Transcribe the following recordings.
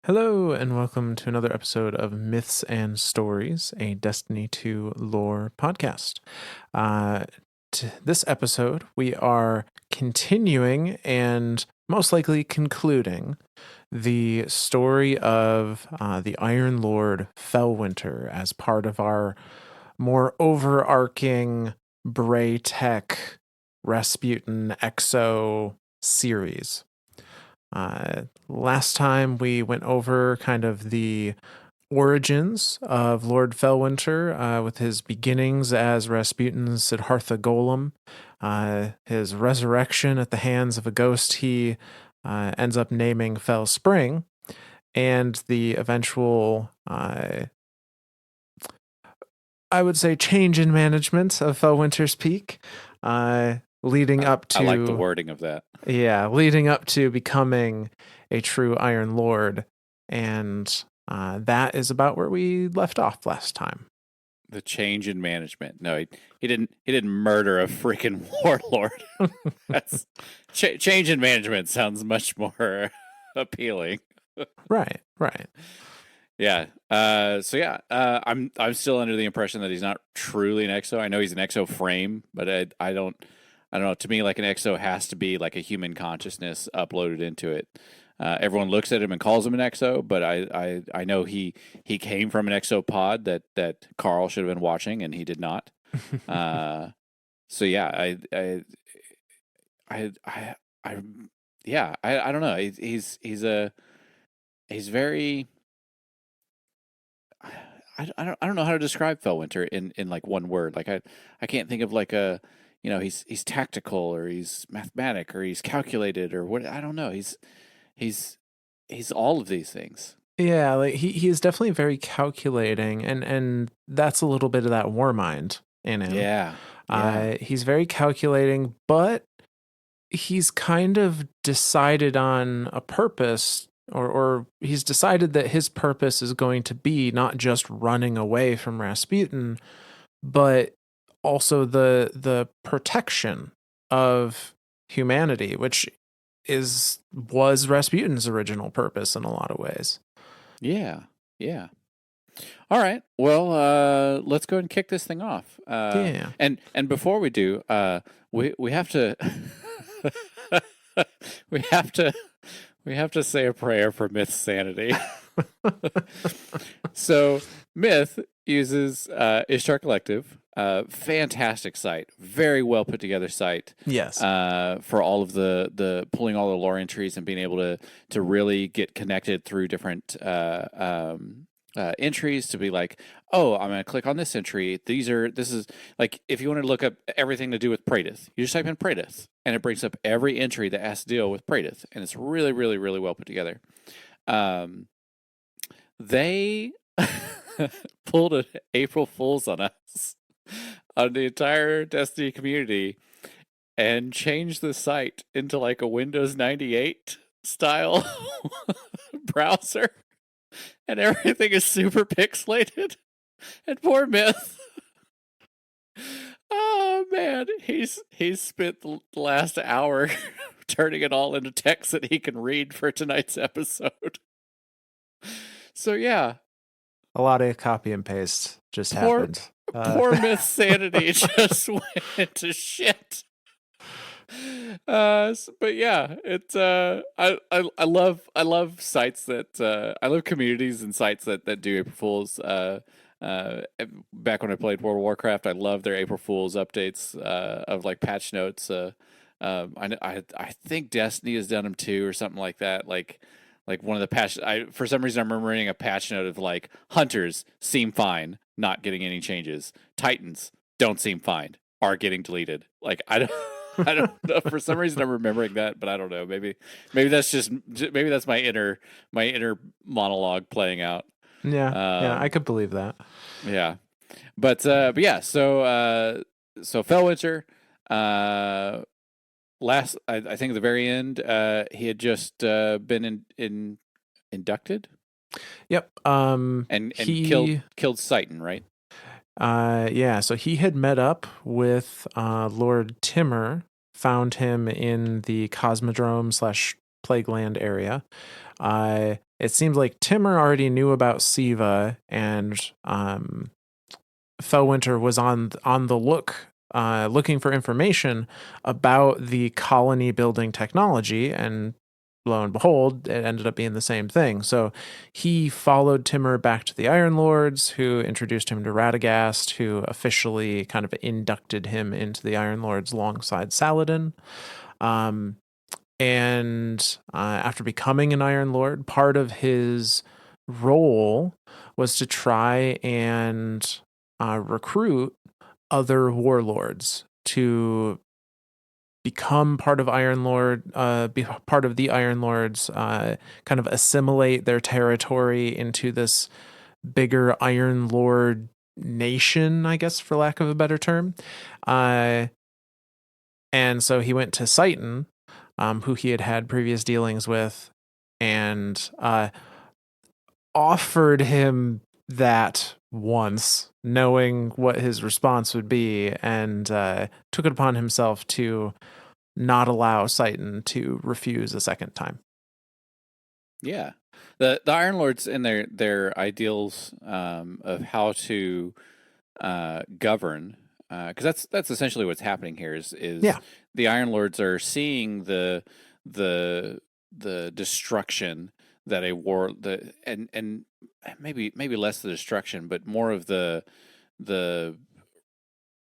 Hello, and welcome to another episode of Myths and Stories, a Destiny 2 lore podcast. Uh, this episode, we are continuing and most likely concluding the story of the Iron Lord Felwinter as part of our more overarching Bray Tech Rasputin Exo series. Last time we went over kind of the origins of Lord Felwinter with his beginnings as Rasputin's Siddhartha Golem, his resurrection at the hands of a ghost he ends up naming Fel Spring, and the eventual, I would say, change in management of Felwinter's Peak, leading up to... I like the wording of that. Yeah, leading up to becoming a true Iron Lord, and that is about where we left off last time. The change in management. No, he didn't murder a freaking warlord. That's change in management sounds much more appealing. Right. Yeah. I'm still under the impression that he's not truly an exo. I know he's an exo frame, but I don't know. To me, like an exo has to be like a human consciousness uploaded into it. Everyone looks at him and calls him an exo, but I know he came from an exo pod that Carl should have been watching, and he did not. I don't know. He's very. I don't know how to describe Felwinter in like one word. Like I can't think of like a. You know, he's tactical, or he's mathematic, or he's calculated, or what. I don't know. He's all of these things. Yeah, like he is definitely very calculating, and that's a little bit of that war mind in him. Yeah. He's very calculating, but he's kind of decided on a purpose, or he's decided that his purpose is going to be not just running away from Rasputin, but also the protection of humanity, which was Rasputin's original purpose in a lot of ways. Yeah. All right. Well, let's go and kick this thing off. Yeah. And before we do, we have to we have to say a prayer for Myth's sanity. So Myth uses Ishtar Collective. Fantastic site, very well put together site. Yes. For all of the pulling all the lore entries and being able to really get connected through different entries to be like, oh, I'm going to click on this entry. This is like, if you want to look up everything to do with Pt.2, you just type in Pt.2 and it brings up every entry that has to deal with Pt.2, and it's really, really, really well put together. They pulled an April Fool's on us, on the entire Destiny community, and changed the site into like a Windows 98 style browser, and everything is super pixelated. And poor Myth, oh man, he's spent the last hour turning it all into text that he can read for tonight's episode. So yeah, a lot of copy and paste just happened. Poor Myth's sanity just went to shit. But yeah, it's I love sites that I love communities and sites that do April Fools. Back when I played World of Warcraft, I loved their April Fools updates of like patch notes. I think Destiny has done them too, or something like that. Like one of the patch. For some reason I'm remembering a patch note of like, hunters seem fine, not getting any changes. Titans don't seem fine, are getting deleted. Like I don't know. For some reason I'm remembering that, but I don't know. Maybe that's my inner monologue playing out. Yeah, I could believe that. Yeah, but yeah. So Felwinter, last I think at the very end, he had just been inducted. Yep. And he killed Citan, right? Yeah. So he had met up with Lord Timur, found him in the Cosmodrome / Plagueland area. it seems like Timur already knew about Siva, and Felwinter was on the looking for information about the colony building technology, and lo and behold, it ended up being the same thing. So he followed Timur back to the Iron Lords, who introduced him to Radagast, who officially kind of inducted him into the Iron Lords alongside Saladin. And after becoming an Iron Lord, part of his role was to try and recruit other warlords to become part of Iron Lord, be part of the Iron Lords, kind of assimilate their territory into this bigger Iron Lord nation, I guess, for lack of a better term. And so he went to Seitan, who he had had previous dealings with, and offered him that once, knowing what his response would be, and took it upon himself to not allow Seitan to refuse a second time. Yeah, the Iron Lords and their ideals of how to govern, because that's essentially what's happening here. Is Yeah. the Iron Lords are seeing the destruction that and maybe less the destruction, but more of the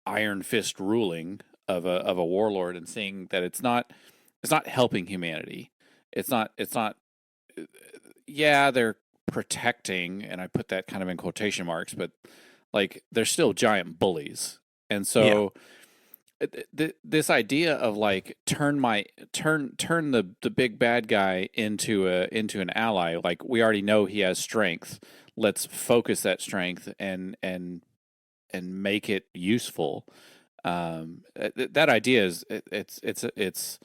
iron fist ruling of a warlord, and seeing that it's not helping humanity. It's not. Yeah, they're protecting, and I put that kind of in quotation marks, but like they're still giant bullies. And Yeah. so this idea of like turn the big bad guy into an ally, like we already know he has strength. Let's focus that strength and make it useful. That idea is it's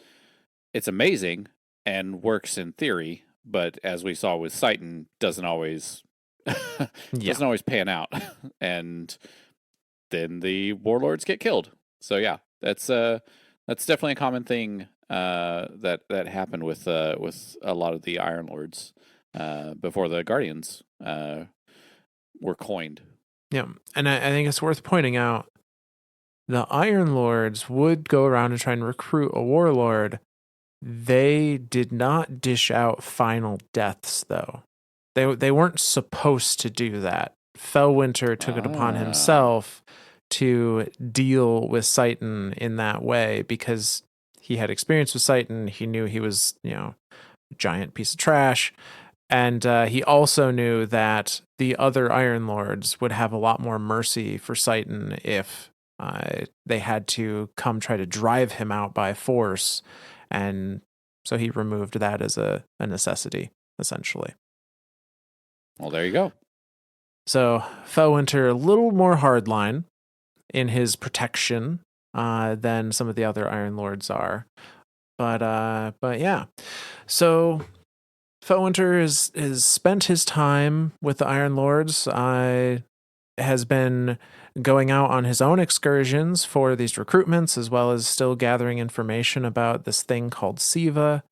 amazing and works in theory, but as we saw with Seitan, doesn't always Yeah. pan out, and then the warlords get killed. So yeah, that's definitely a common thing that happened with a lot of the Iron Lords before the Guardians were coined. Yeah. And I think it's worth pointing out the Iron Lords would go around and try and recruit a warlord. They did not dish out final deaths, though. They weren't supposed to do that. Felwinter took it upon Ah, himself to deal with Seitan in that way because he had experience with Seitan. He knew he was, a giant piece of trash. And he also knew that the other Iron Lords would have a lot more mercy for Seitan if they had to come try to drive him out by force. And so he removed that as a necessity, essentially. well, there you go. So Felwinter, a little more hardline in his protection than some of the other Iron Lords are. But yeah. So Felwinter has spent his time with the Iron Lords, has been going out on his own excursions for these recruitments, as well as still gathering information about this thing called Siva,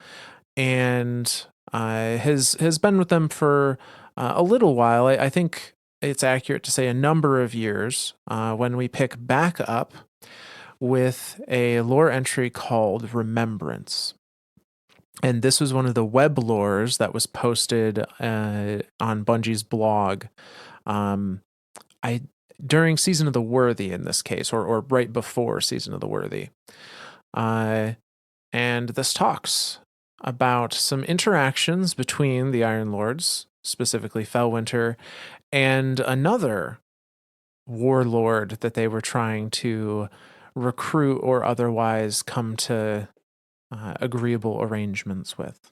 and has been with them for a little while. I think it's accurate to say a number of years. When we pick back up with a lore entry called Remembrance. And this was one of the web lores that was posted on Bungie's blog. I during Season of the Worthy in this case, or right before Season of the Worthy. And this talks about some interactions between the Iron Lords, specifically Felwinter, and another warlord that they were trying to recruit or otherwise come to agreeable arrangements with.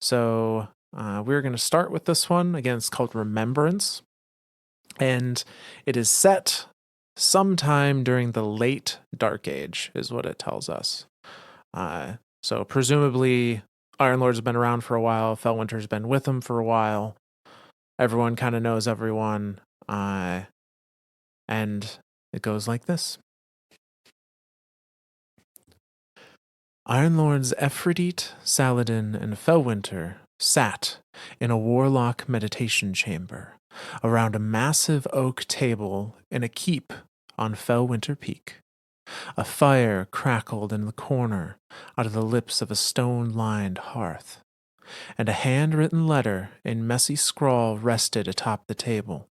So we're going to start with this one. Again, it's called Remembrance. And it is set sometime during the late Dark Age, is what it tells us. So presumably, Iron Lords have been around for a while. Felwinter's been with them for a while. Everyone kind of knows everyone. And it goes like this. Iron Lords Ephrodite, Saladin, and Felwinter sat in a warlock meditation chamber around a massive oak table in a keep on Felwinter Peak. A fire crackled in the corner out of the lips of a stone-lined hearth, and a handwritten letter in messy scrawl rested atop the table.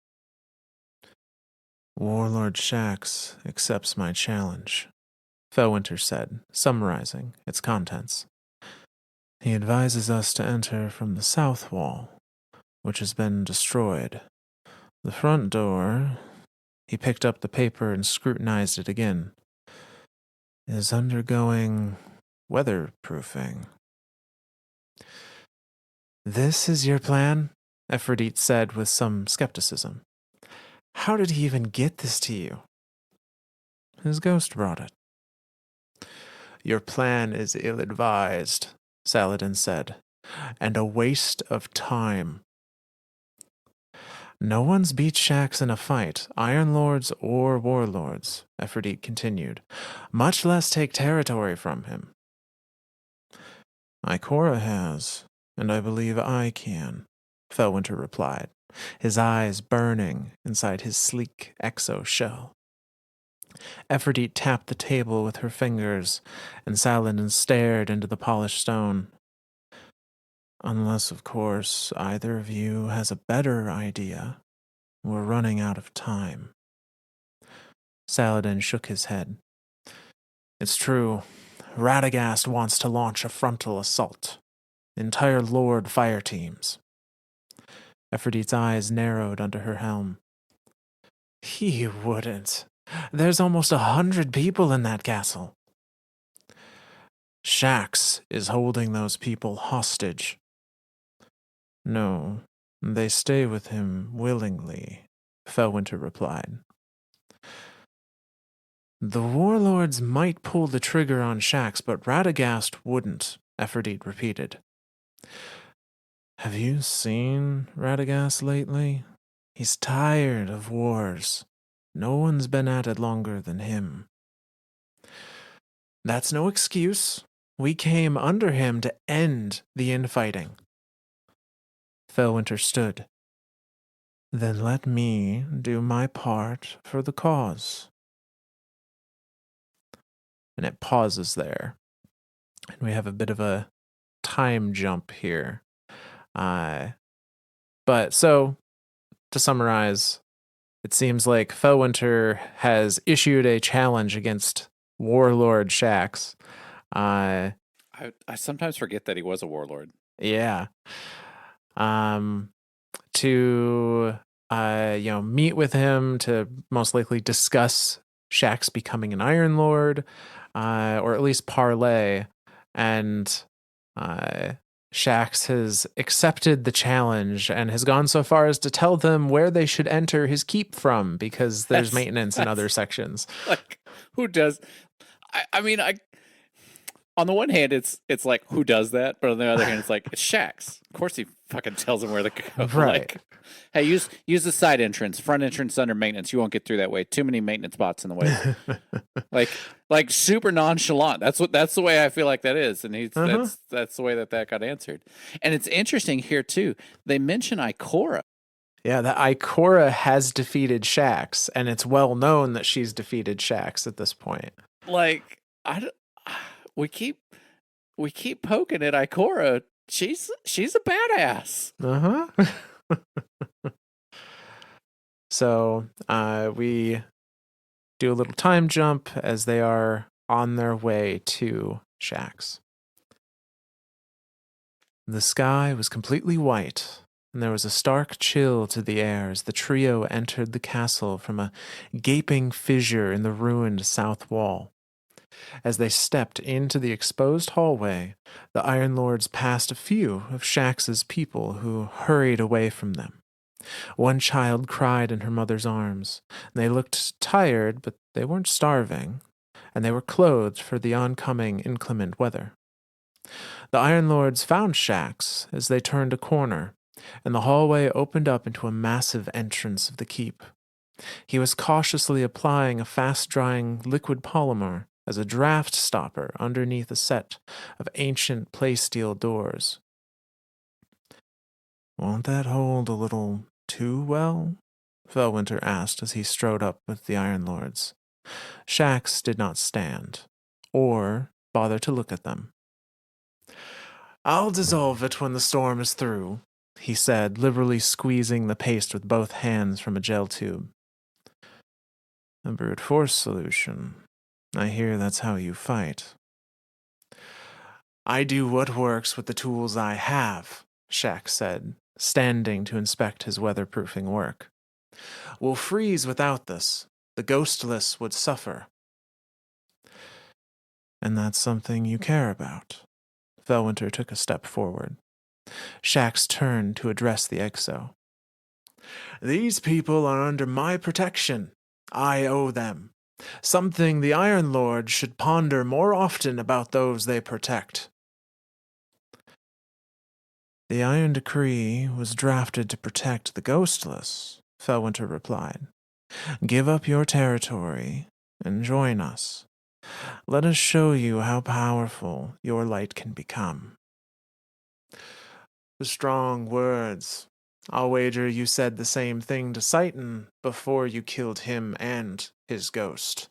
Warlord Shax accepts my challenge, Felwinter said, summarizing its contents. He advises us to enter from the south wall, which has been destroyed. The front door, he picked up the paper and scrutinized it again, is undergoing weatherproofing. This is your plan? Aphrodite said with some skepticism. How did he even get this to you? His ghost brought it. Your plan is ill-advised, Saladin said, and a waste of time. No one's beat Shax in a fight, Iron Lords or Warlords, Aphrodite continued, much less take territory from him. Ikora has, and I believe I can, Felwinter replied, his eyes burning inside his sleek exo shell. Aphrodite tapped the table with her fingers, and Saladin stared into the polished stone. Unless, of course, either of you has a better idea. We're running out of time. Saladin shook his head. It's true. Radagast wants to launch a frontal assault. Entire Lord fire teams. Aphrodite's eyes narrowed under her helm. He wouldn't. There's almost 100 people in that castle. Shax is holding those people hostage. No, they stay with him willingly, Felwinter replied. The warlords might pull the trigger on Shax, but Radagast wouldn't, Aphrodite repeated. Have you seen Radagast lately? He's tired of wars. No one's been at it longer than him. That's no excuse. We came under him to end the infighting. Felwinter stood. Then let me do my part for the cause. And it pauses there. And we have a bit of a time jump here. But so, to summarize, it seems like Felwinter has issued a challenge against Warlord Shax. I sometimes forget that he was a warlord. Yeah. To meet with him to most likely discuss Shax becoming an Iron Lord, or at least parley, and Shax has accepted the challenge and has gone so far as to tell them where they should enter his keep from, because there's maintenance in other sections. Like, who does? I mean, on the one hand, it's like, who does that? But on the other hand, it's like, it's Shax. Of course he fucking tells them where to go. Right. Like, hey, use the side entrance. Front entrance under maintenance. You won't get through that way. Too many maintenance bots in the way. like super nonchalant. That's the way I feel like that is. And that's the way that got answered. And it's interesting here too. They mention Ikora. Yeah, that Ikora has defeated Shax, and it's well known that she's defeated Shax at this point. Like, we keep poking at Ikora. She's a badass. So we do a little time jump as they are on their way to Shax. The sky was completely white, and there was a stark chill to the air as the trio entered the castle from a gaping fissure in the ruined south wall. As they stepped into the exposed hallway, the Iron Lords passed a few of Shax's people who hurried away from them. One child cried in her mother's arms. They looked tired, but they weren't starving, and they were clothed for the oncoming inclement weather. The Iron Lords found Shax as they turned a corner, and the hallway opened up into a massive entrance of the keep. He was cautiously applying a fast-drying liquid polymer as a draft stopper underneath a set of ancient play-steel doors. Won't that hold a little too well? Felwinter asked as he strode up with the Iron Lords. Shax did not stand, or bother to look at them. I'll dissolve it when the storm is through, he said, liberally squeezing the paste with both hands from a gel tube. A brute force solution. I hear that's how you fight. I do what works with the tools I have, Shax said, standing to inspect his weatherproofing work. We'll freeze without this. The ghostless would suffer. And that's something you care about. Felwinter took a step forward. Shax turned to address the exo. These people are under my protection. I owe them. Something the Iron Lord should ponder more often about those they protect. The Iron Decree was drafted to protect the ghostless, Felwinter replied. Give up your territory and join us. Let us show you how powerful your light can become. Strong words. I'll wager you said the same thing to Satan before you killed him and his ghost.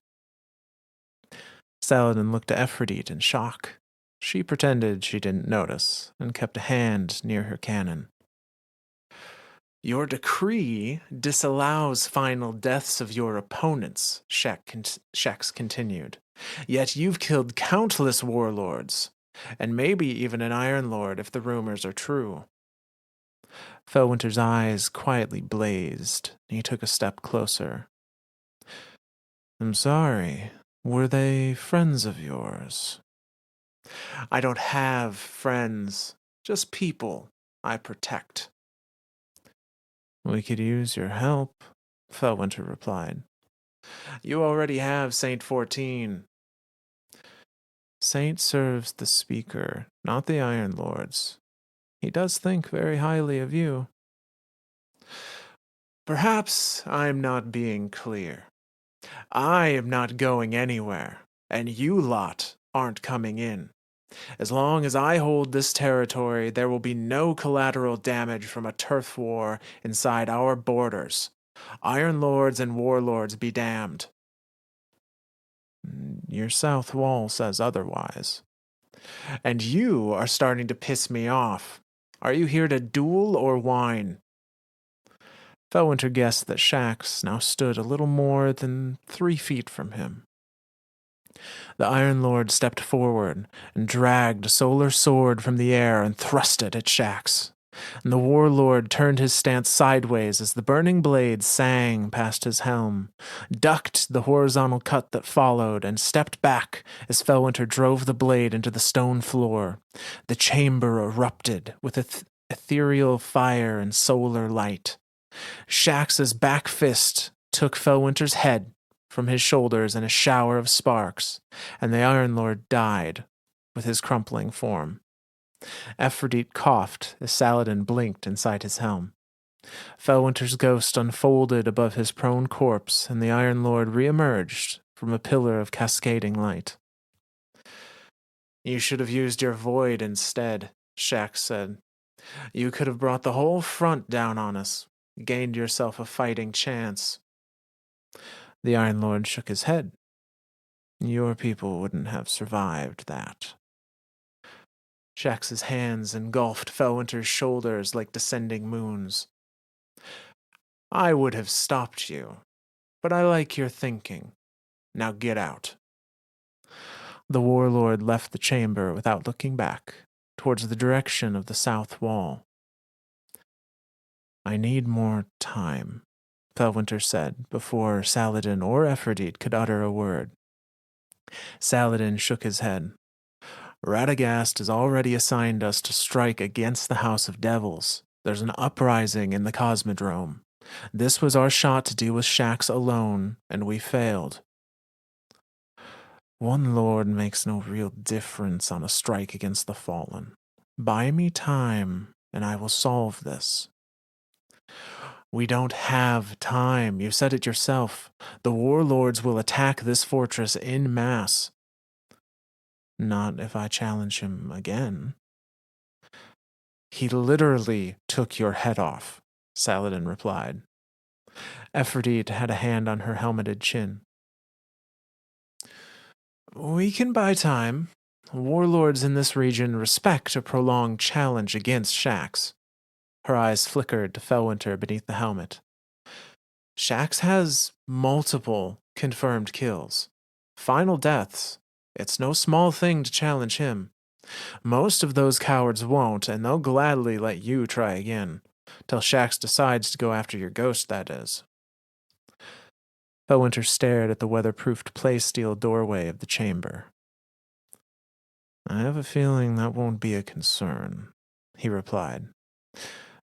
Saladin looked at Ephrodite in shock. She pretended she didn't notice and kept a hand near her cannon. Your decree disallows final deaths of your opponents, Shax continued. Yet you've killed countless warlords, and maybe even an Iron Lord if the rumors are true. Felwinter's eyes quietly blazed. He took a step closer. I'm sorry. Were they friends of yours? I don't have friends, just people I protect. We could use your help, Felwinter replied. You already have Saint 14. Saint serves the Speaker, not the Iron Lords. He does think very highly of you. Perhaps I'm not being clear. I am not going anywhere, and you lot aren't coming in. As long as I hold this territory, there will be no collateral damage from a turf war inside our borders. Iron Lords and Warlords be damned. Your south wall says otherwise. And you are starting to piss me off. Are you here to duel or whine? Felwinter guessed that Shax now stood a little more than 3 feet from him. The Iron Lord stepped forward and dragged a solar sword from the air and thrust it at Shax. And the Warlord turned his stance sideways as the burning blade sang past his helm, ducked the horizontal cut that followed, and stepped back as Felwinter drove the blade into the stone floor. The chamber erupted with ethereal fire and solar light. Shax's back fist took Felwinter's head from his shoulders in a shower of sparks, and the Iron Lord died with his crumpling form. Ephrodite coughed as Saladin blinked inside his helm. Felwinter's ghost unfolded above his prone corpse, and the Iron Lord reemerged from a pillar of cascading light. You should have used your void instead, Shax said. You could have brought the whole front down on us, gained yourself a fighting chance. The Iron Lord shook his head. Your people wouldn't have survived that. Shax's hands engulfed Felwinter's shoulders like descending moons. I would have stopped you, but I like your thinking. Now get out. The Warlord left the chamber without looking back, towards the direction of the south wall. I need more time, Felwinter said, before Saladin or Ephrodite could utter a word. Saladin shook his head. Radagast has already assigned us to strike against the House of Devils. There's an uprising in the Cosmodrome. This was our shot to deal with Shax alone, and we failed. One Lord makes no real difference on a strike against the Fallen. Buy me time, and I will solve this. We don't have time. You said it yourself. The warlords will attack this fortress en masse. Not if I challenge him again. He literally took your head off, Saladin replied. Ephrodite had a hand on her helmeted chin. We can buy time. Warlords in this region respect a prolonged challenge against Shax. Her eyes flickered to Felwinter beneath the helmet. Shax has multiple confirmed kills. Final deaths. It's no small thing to challenge him. Most of those cowards won't, and they'll gladly let you try again. Till Shax decides to go after your ghost, that is. Felwinter stared at the weatherproofed play-steel doorway of the chamber. I have a feeling that won't be a concern, he replied.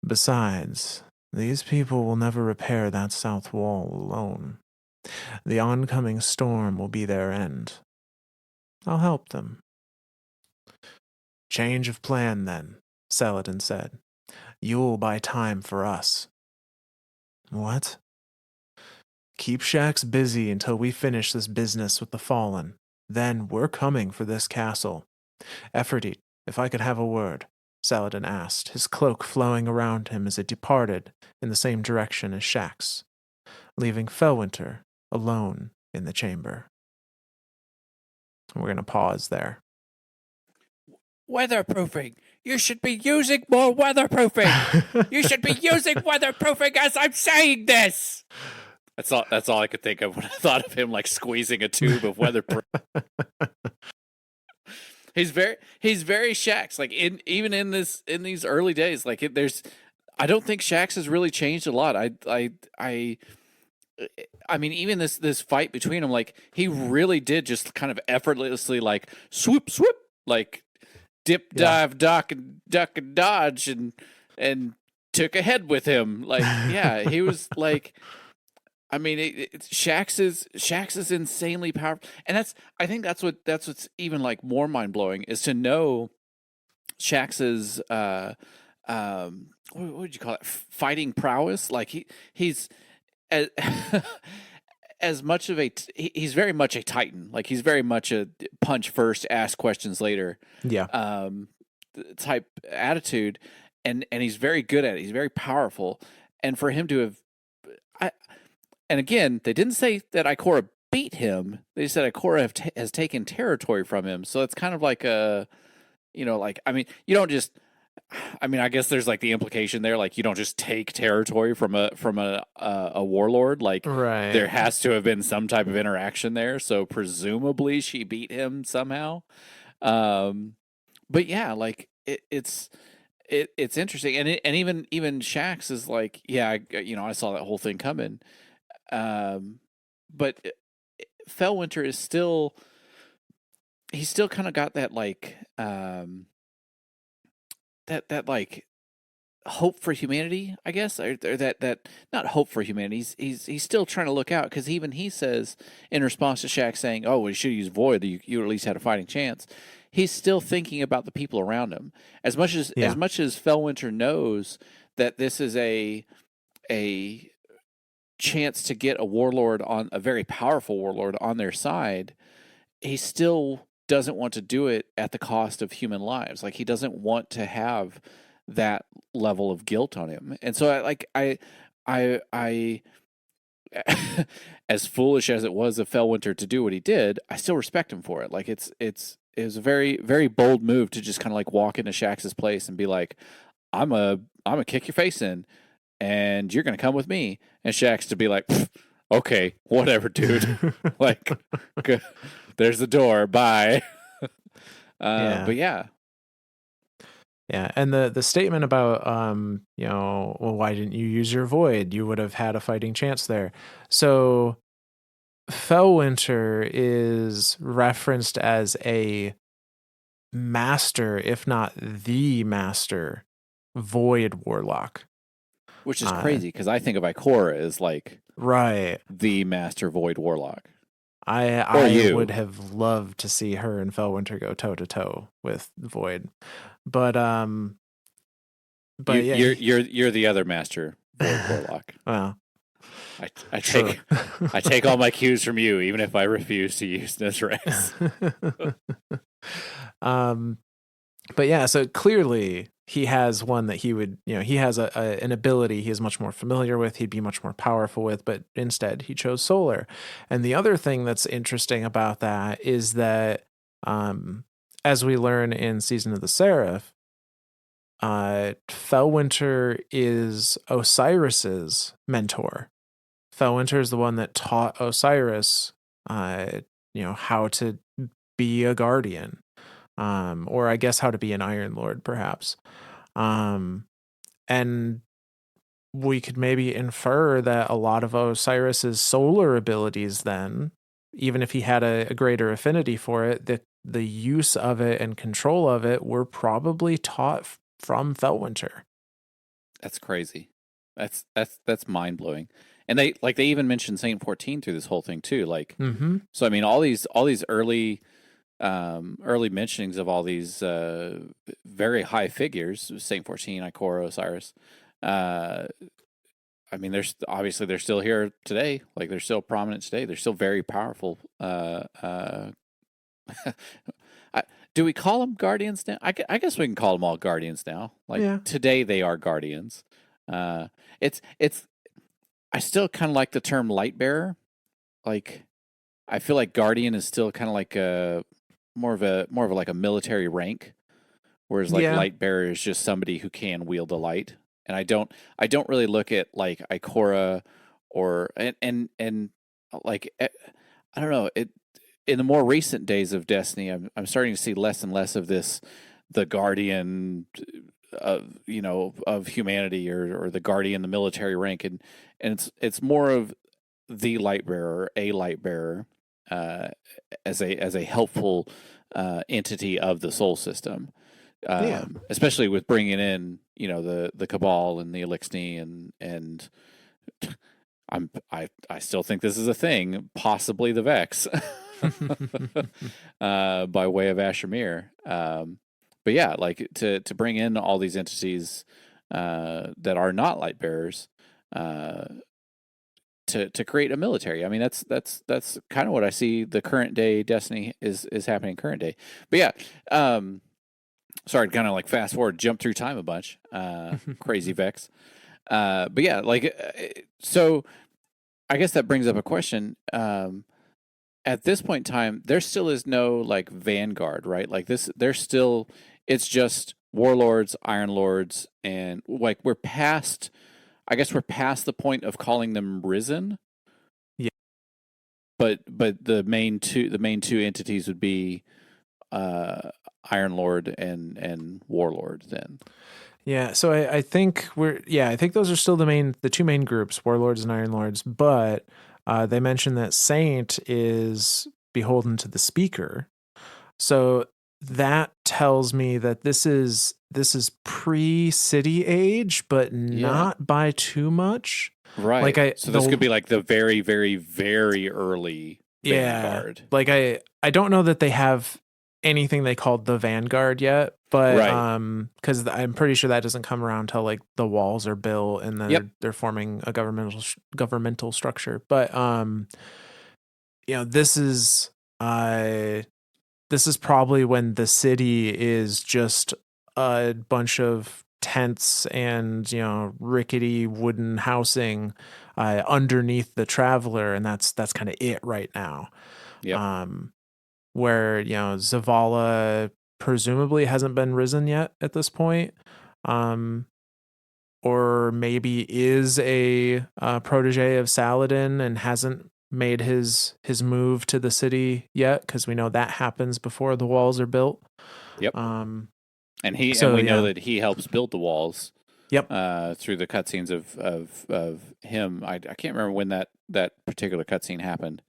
Besides, these people will never repair that south wall alone. The oncoming storm will be their end. I'll help them. Change of plan, then, Saladin said. You'll buy time for us. What? Keep Shax busy until we finish this business with the Fallen. Then we're coming for this castle. Ephrodite, if I could have a word, Saladin asked, his cloak flowing around him as it departed in the same direction as Shax, leaving Felwinter alone in the chamber. We're going to pause there. Weatherproofing. You should be using more weatherproofing. You should be using weatherproofing as I'm saying this. That's all I could think of when I thought of him like squeezing a tube of weatherproof. He's very Shax. Like even in these early days, like I don't think Shax has really changed a lot. I mean, even this fight between them, like he really did just kind of effortlessly like swoop, like dip, dive, duck and dodge, and took a head with him. Like, yeah, he was like, I mean, Shax is insanely powerful, and I think that's what's even like more mind blowing is to know Shax's what would you call it, fighting prowess. Like he's as, as much of he's very much a titan. Like he's very much a punch first, ask questions later. Yeah. Type attitude, and he's very good at it. He's very powerful, and for him to have, and again, they didn't say that Ikora beat him. They said Ikora has taken territory from him. So it's kind of like a, like, I mean, you don't just, I mean, I guess there's like the implication there, like you don't just take territory from a warlord. Like right. There has to have been some type of interaction there. So presumably she beat him somehow. But yeah, like it's interesting, and even Shax is like, yeah, I saw that whole thing coming. But Felwinter is he's still kind of got that like that like hope for humanity, I guess, or that not hope for humanity. He's still trying to look out, because even he says in response to Shax saying, "Oh, well, you should use Void. You at least had a fighting chance." He's still thinking about the people around him as much as Felwinter knows that this is a chance to get a warlord, on a very powerful warlord, on their side. He still doesn't want to do it at the cost of human lives. Like he doesn't want to have that level of guilt on him. And so I as foolish as it was of Felwinter to do what he did, I still respect him for it. Like it was a very, very bold move to just kind of like walk into Shax's place and be like, I'm a kick your face in, and you're going to come with me. And Shax to be like, okay, whatever, dude. Like, there's the door. Bye. But yeah. Yeah, and the statement about well, why didn't you use your void? You would have had a fighting chance there. So Felwinter is referenced as a master, if not the master, void warlock. Which is crazy, because I think of Ikora as like the master void warlock. I would have loved to see her and Felwinter go toe to toe with Void, but yeah, you're the other master void warlock. Well, I take all my cues from you, even if I refuse to use Nizrex. But yeah, so clearly he has one that he would, he has an ability he is much more familiar with, he'd be much more powerful with, but instead he chose solar. And the other thing that's interesting about that is that, um, as we learn in Season of the Seraph, Felwinter is Osiris's mentor. Felwinter is the one that taught Osiris, uh, how to be a guardian, or I guess how to be an Iron Lord, perhaps. And we could maybe infer that a lot of Osiris's solar abilities, then, even if he had a greater affinity for it, the use of it and control of it were probably taught from Felwinter. That's crazy. That's mind blowing. And they even mentioned Saint 14 through this whole thing too. Like, Mm-hmm. so I mean, all these early mentionings of all these very high figures, Saint 14, Ikora, Osiris. I mean, they're still here today. Like, they're still prominent today. They're still very powerful. Do we call them guardians now? I guess we can call them all guardians now. Like, Yeah. today they are guardians. It's. I still kind of like the term light bearer. Like, I feel like guardian is still kind of like a more of a like a military rank, whereas like Yeah. light bearer is just somebody who can wield the light. And I don't really look at like Ikora or and like I don't know, it in the more recent days of Destiny, I'm starting to see less and less of this, the guardian of of humanity, or the guardian, the military rank, and it's more of the light bearer, a light bearer, uh, as a helpful entity of the soul system, Yeah. especially with bringing in the Cabal and the Elixni, and I still think this is a thing, possibly the Vex, by way of Ashamir. But yeah, like to bring in all these entities that are not light bearers, to create a military. I mean, that's kind of what I see the current day Destiny is happening current day. But yeah, sorry to kind of like fast forward, jump through time a bunch. Crazy Vex. But yeah, like so I guess that brings up a question. At this point in time, there still is no like vanguard, right? Like this, there's still, it's just warlords, iron lords, and like we're past. I guess we're past the point of calling them risen. Yeah. But the main two entities would be Iron Lord and Warlord. Then. Yeah, so I think I think those are still the two main groups, Warlords and Iron Lords, but they mentioned that Saint is beholden to the Speaker. So that tells me that this is pre-city age, but not by too much. Right. Like so this could be like the very, very, very early Vanguard. Like I don't know that they have anything they called the Vanguard yet, but because I'm pretty sure that doesn't come around till like the walls are built and then they're forming a governmental structure. But this is probably when the city is just a bunch of tents and rickety wooden housing underneath the Traveler, and that's kind of it right now. Where Zavala presumably hasn't been risen yet at this point, or maybe is a protege of Saladin and hasn't made his move to the city yet, because we know that happens before the walls are built. And we know that he helps build the walls. Through the cutscenes of him. I can't remember when that particular cutscene happened.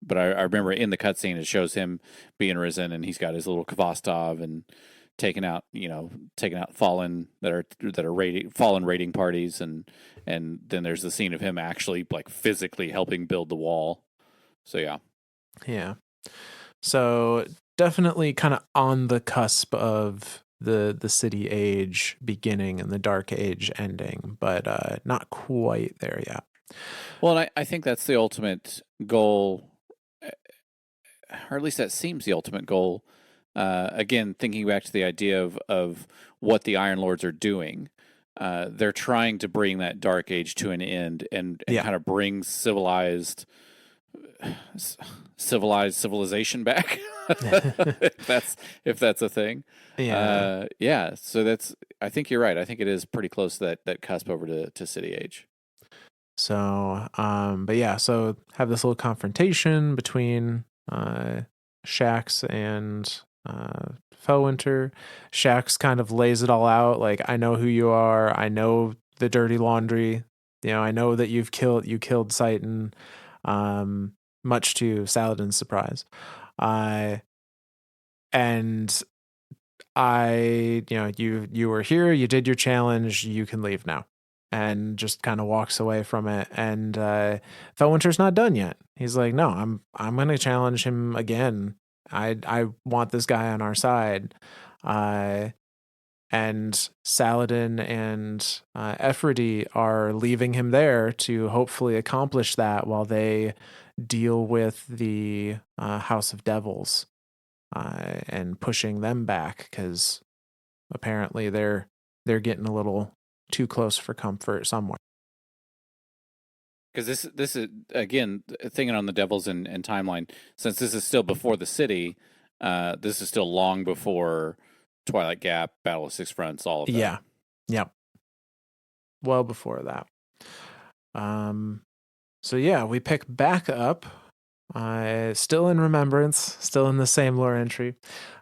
But I remember in the cutscene it shows him being risen, and he's got his little Kvostov and taking out fallen that are fallen raiding parties, and then there's the scene of him actually like physically helping build the wall. So yeah. So definitely kind of on the cusp of the city age beginning and the dark age ending, but not quite there yet. Well, and I think that's the ultimate goal, or at least that seems the ultimate goal again, thinking back to the idea of what the Iron Lords are doing, they're trying to bring that Dark Age to an end and Yeah. kind of bring civilization back, if that's a thing. Yeah. Yeah. So that's. I think you're right. I think it is pretty close to that cusp over to City Age. So, but yeah, so have this little confrontation between Shax and Felwinter. Shax kind of lays it all out, like, I know who you are, I know the dirty laundry, I know that you killed Citan, um, much to Saladin's surprise. Uh and you were here, you did your challenge, you can leave now. And just kind of walks away from it. And Felwinter's not done yet. He's like, no, I'm gonna challenge him again. I want this guy on our side. Uh, and Saladin and Ephrodi are leaving him there to hopefully accomplish that while they deal with the House of Devils and pushing them back because apparently they're getting a little too close for comfort somewhere. Because this is again thinking on the Devils and timeline. Since this is still before the city, this is still long before Twilight Gap, Battle of Six Fronts, all of that. Yeah. Yep. Well before that. So yeah, we pick back up. Still in Remembrance, still in the same lore entry.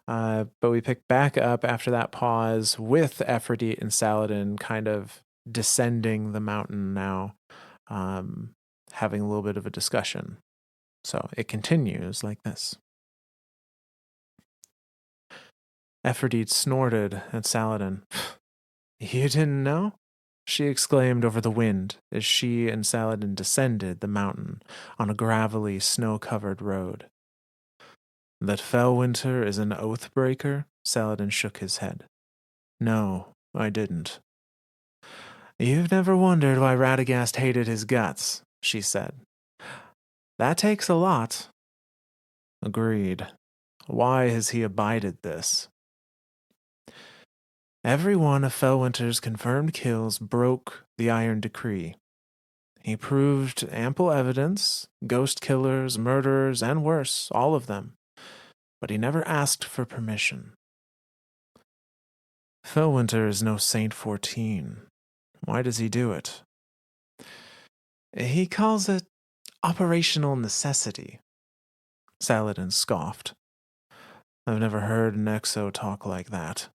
But we pick back up after that pause with Ephrodi and Saladin kind of descending the mountain now, having a little bit of a discussion. So it continues like this. Ephrodi snorted at Saladin. You didn't know? She exclaimed over the wind as she and Saladin descended the mountain on a gravelly, snow-covered road. That Felwinter is an oath-breaker? Saladin shook his head. No, I didn't. You've never wondered why Radagast hated his guts, she said. That takes a lot. Agreed. Why has he abided this? Every one of Felwinter's confirmed kills broke the Iron Decree. He proved ample evidence, ghost killers, murderers, and worse, all of them. But he never asked for permission. Felwinter is no Saint 14. Why does he do it? He calls it operational necessity. Saladin scoffed. I've never heard an Exo talk like that.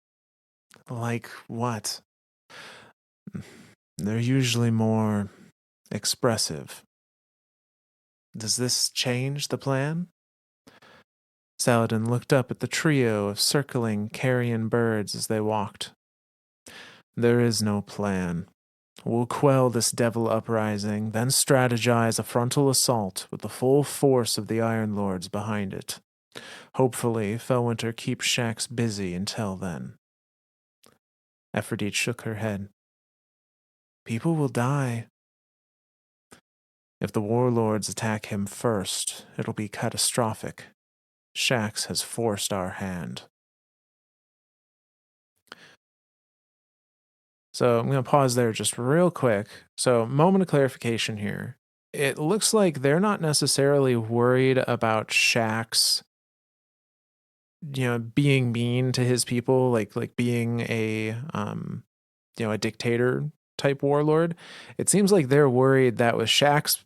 Like what? They're usually more expressive. Does this change the plan? Saladin looked up at the trio of circling carrion birds as they walked. There is no plan. We'll quell this devil uprising, then strategize a frontal assault with the full force of the Iron Lords behind it. Hopefully, Felwinter keeps Shax busy until then. Ephrodi shook her head. People will die. If the Warlords attack him first, it'll be catastrophic. Shax has forced our hand. So I'm going to pause there just real quick. So, moment of clarification here. It looks like they're not necessarily worried about Shax, being mean to his people, like being a a dictator type warlord. It seems like they're worried that with Shax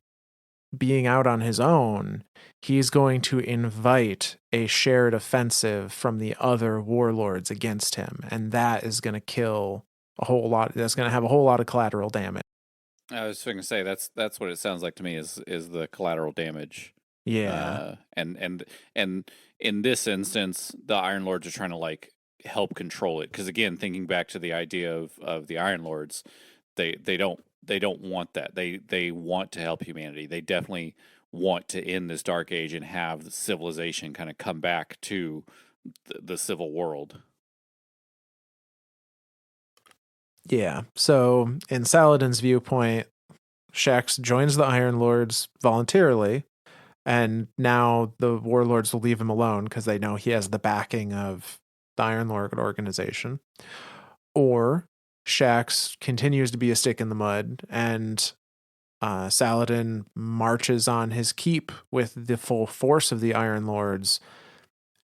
being out on his own, he's going to invite a shared offensive from the other warlords against him, and that is going to kill a whole lot. That's going to have a whole lot of collateral damage. I was going to say that's what it sounds like to me is the collateral damage. Yeah. And in this instance, the Iron Lords are trying to like help control it because again, thinking back to the idea of the Iron Lords, they don't want that. They want to help humanity. They definitely want to end this dark age and have the civilization kind of come back to the civil world. Yeah. So, in Saladin's viewpoint, Shax joins the Iron Lords voluntarily, And now the warlords will leave him alone because they know he has the backing of the Iron Lord organization. Or Shax continues to be a stick in the mud, and Saladin marches on his keep with the full force of the Iron Lords,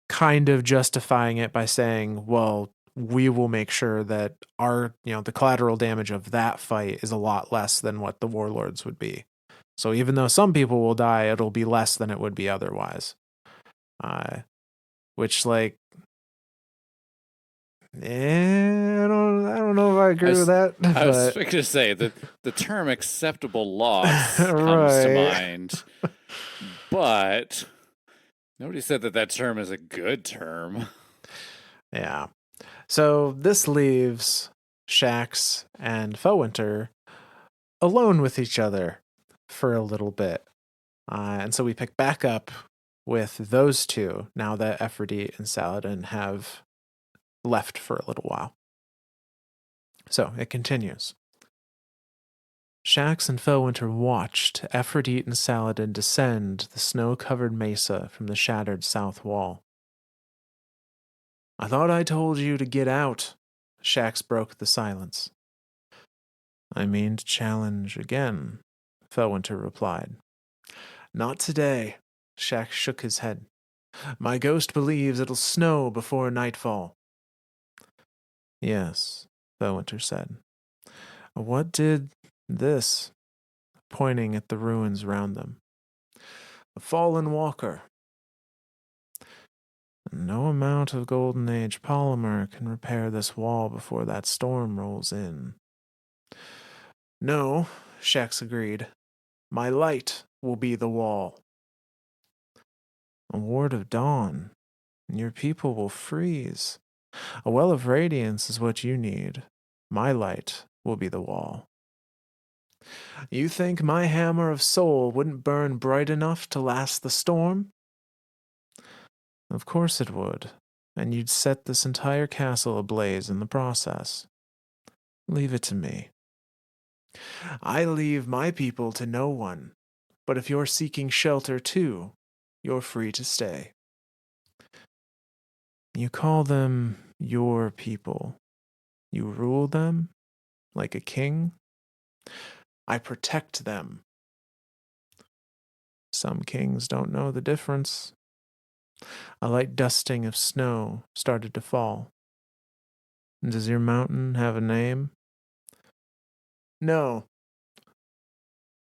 kind of justifying it by saying, well, we will make sure that the collateral damage of that fight is a lot less than what the warlords would be. So even though some people will die, it'll be less than it would be otherwise. Which, like, I don't know if I agree with that. I was going to say that the term acceptable loss comes to mind, but nobody said that term is a good term. Yeah. So this leaves Shax and Felwinter alone with each other for a little bit. And so we pick back up with those two now that Aphrodite and Saladin have left for a little while. So it continues. Shax and Felwinter watched Aphrodite and Saladin descend the snow-covered mesa from the shattered south wall. I thought I told you to get out, Shax broke the silence. I mean to challenge again, Felwinter replied. Not today, Shax shook his head. My ghost believes it'll snow before nightfall. Yes, Felwinter said. What did this? Pointing at the ruins round them. A fallen walker. No amount of Golden Age polymer can repair this wall before that storm rolls in. No, Shax agreed. My light will be the wall. A ward of dawn, and your people will freeze. A well of radiance is what you need. My light will be the wall. You think my hammer of soul wouldn't burn bright enough to last the storm? Of course it would, and you'd set this entire castle ablaze in the process. Leave it to me. I leave my people to no one, but if you're seeking shelter too, you're free to stay. You call them your people. You rule them like a king. I protect them. Some kings don't know the difference. A light dusting of snow started to fall. Does your mountain have a name? No.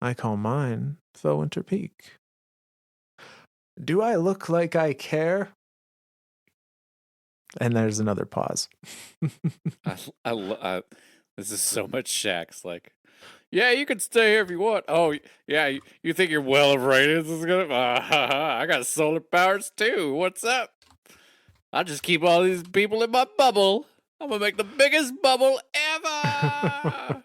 I call mine Felwinter Peak. Do I look like I care? And there's another pause. This is so much Shax. Like, yeah, you can stay here if you want. Oh, yeah, you think your well of radiance is gonna? I got solar powers too. What's up? I'll just keep all these people in my bubble. I'm gonna make the biggest bubble ever.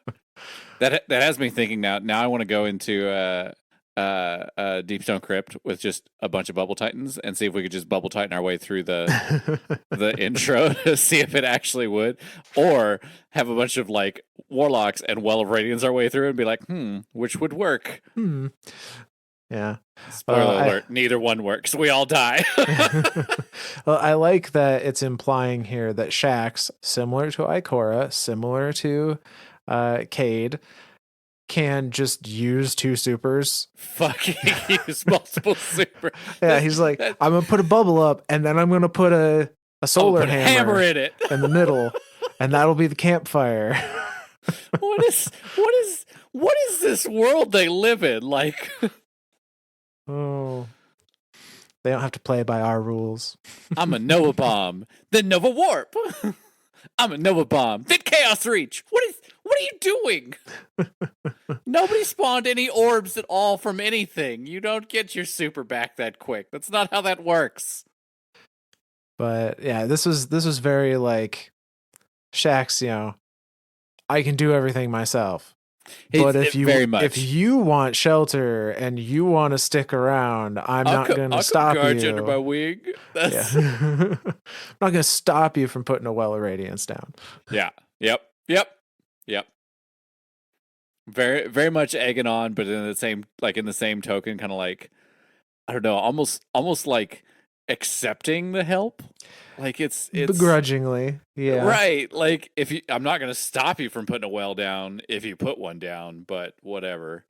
That has me thinking now. Now I want to go into Deep Stone Crypt with just a bunch of bubble titans and see if we could just bubble titan our way through the intro to see if it actually would, or have a bunch of like warlocks and well of radiance our way through and be like, which would work? Yeah. Spoiler alert, neither one works. We all die. Well, I like that it's implying here that Shax, similar to Ikora, similar to Cade, can just use two supers. Fucking use multiple super. Yeah, he's like, I'm going to put a bubble up, and then I'm going to put a solar hammer in it in the middle, and that'll be the campfire. What is this world they live in? Like, oh, they don't have to play by our rules. I'm a Nova Bomb, then Nova Warp. I'm a Nova Bomb, then Chaos Reach. What are you doing? Nobody spawned any orbs at all from anything. You don't get your super back that quick. That's not how that works. But yeah, this was very like Shax, I can do everything myself. But if you want shelter and you want to stick around, I'm not going to stop you. Under my wing. Yeah. I'm not going to stop you from putting a well of radiance down. Yeah. Yep. Very, very much egging on, but in the same token, kind of like, I don't know, almost like accepting the help. Like it's Begrudgingly, yeah. right. Like I'm not going to stop you from putting a well down if you put one down, but whatever.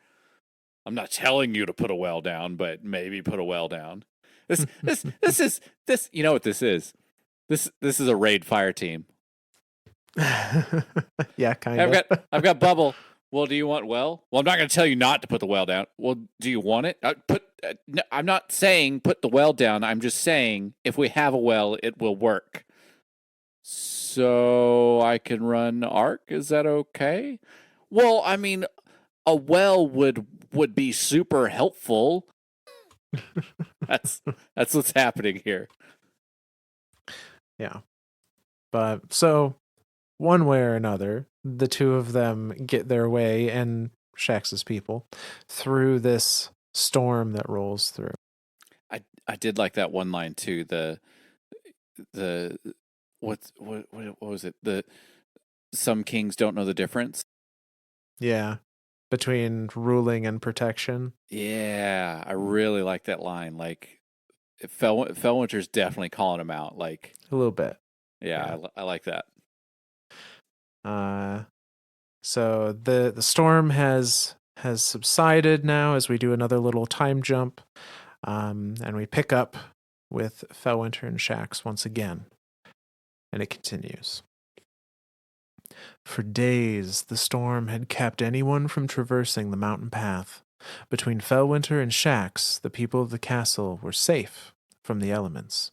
I'm not telling you to put a well down, but maybe put a well down. This. You know what this is? This is a raid fire team. Yeah, kind of. I've got bubble. Well, do you want well? Well, I'm not going to tell you not to put the well down. Well, do you want it? No, I'm not saying put the well down. I'm just saying if we have a well, it will work. So I can run arc. Is that okay? Well, I mean, a well would be super helpful. That's what's happening here. Yeah. But so one way or another, the two of them get their way and Shax's people through this storm that rolls through. I did like that one line too. The what was it? The some kings don't know the difference. Yeah. Between ruling and protection. Yeah, I really like that line. Like, Felwinter's definitely calling him out. Like, A little bit. yeah. I like that. So the storm has subsided now as we do another little time jump, and we pick up with Felwinter and Shax once again, and it continues. For days, the storm had kept anyone from traversing the mountain path. Between Felwinter and Shax, the people of the castle were safe from the elements.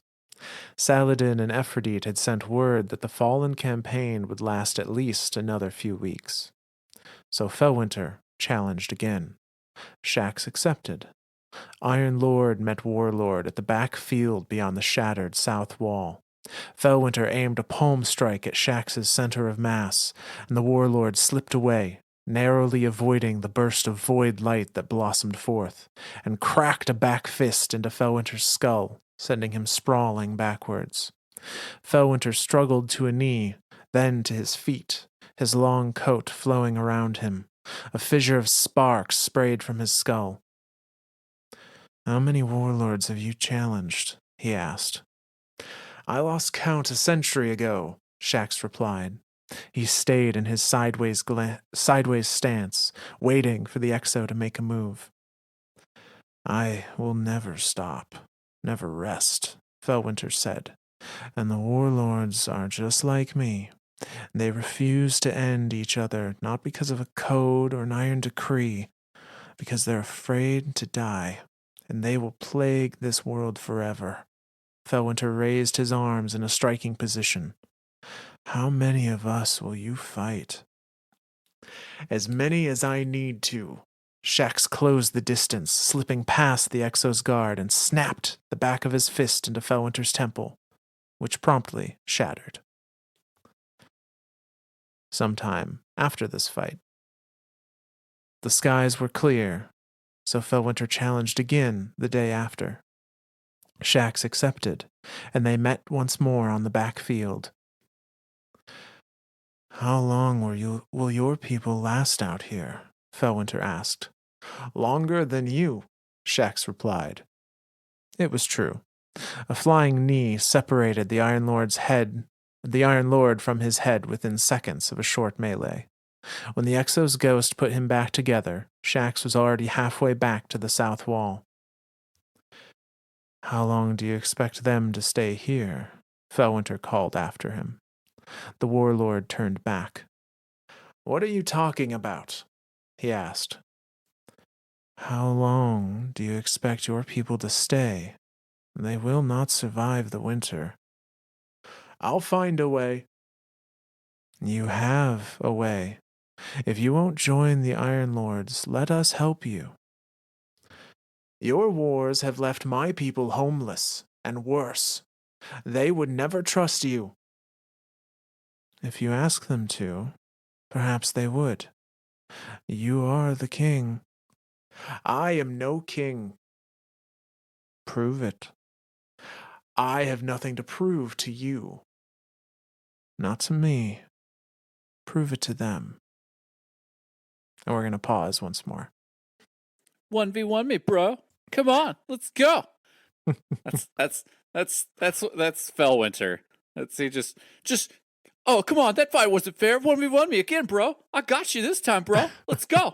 Saladin and Ephrodite had sent word that the fallen campaign would last at least another few weeks. So Felwinter challenged again. Shax accepted. Iron Lord met Warlord at the back field beyond the shattered south wall. Felwinter aimed a palm strike at Shax's center of mass, and the Warlord slipped away, narrowly avoiding the burst of void light that blossomed forth, and cracked a back fist into Felwinter's skull, sending him sprawling backwards. Felwinter struggled to a knee, then to his feet, his long coat flowing around him. A fissure of sparks sprayed from his skull. How many warlords have you challenged? He asked. I lost count a century ago, Shax replied. He stayed in his sideways stance, waiting for the Exo to make a move. I will never stop, never rest, Felwinter said. And the warlords are just like me. They refuse to end each other, not because of a code or an iron decree, because they're afraid to die, and they will plague this world forever. Felwinter raised his arms in a striking position. How many of us will you fight? As many as I need to. Shax closed the distance, slipping past the Exo's guard and snapped the back of his fist into Felwinter's temple, which promptly shattered. Sometime after this fight, the skies were clear, so Felwinter challenged again the day after. Shax accepted, and they met once more on the back field. How long will your people last out here? Felwinter asked. Longer than you, Shax replied. It was true. A flying knee separated the Iron Lord from his head within seconds of a short melee. When the Exo's ghost put him back together, Shax was already halfway back to the south wall. How long do you expect them to stay here? Felwinter called after him. The Warlord turned back. What are you talking about? He asked. How long do you expect your people to stay? They will not survive the winter. I'll find a way. You have a way. If you won't join the Iron Lords, let us help you. Your wars have left my people homeless, and worse. They would never trust you. If you ask them to, perhaps they would. You are the king. I am no king. Prove it. I have nothing to prove to you. Not to me. Prove it to them. And we're going to pause once more. 1v1 me, bro. Come on, let's go. That's Felwinter. Let's see, just. Oh, come on, that fight wasn't fair. 1v1 me again, bro. I got you this time, bro. Let's go.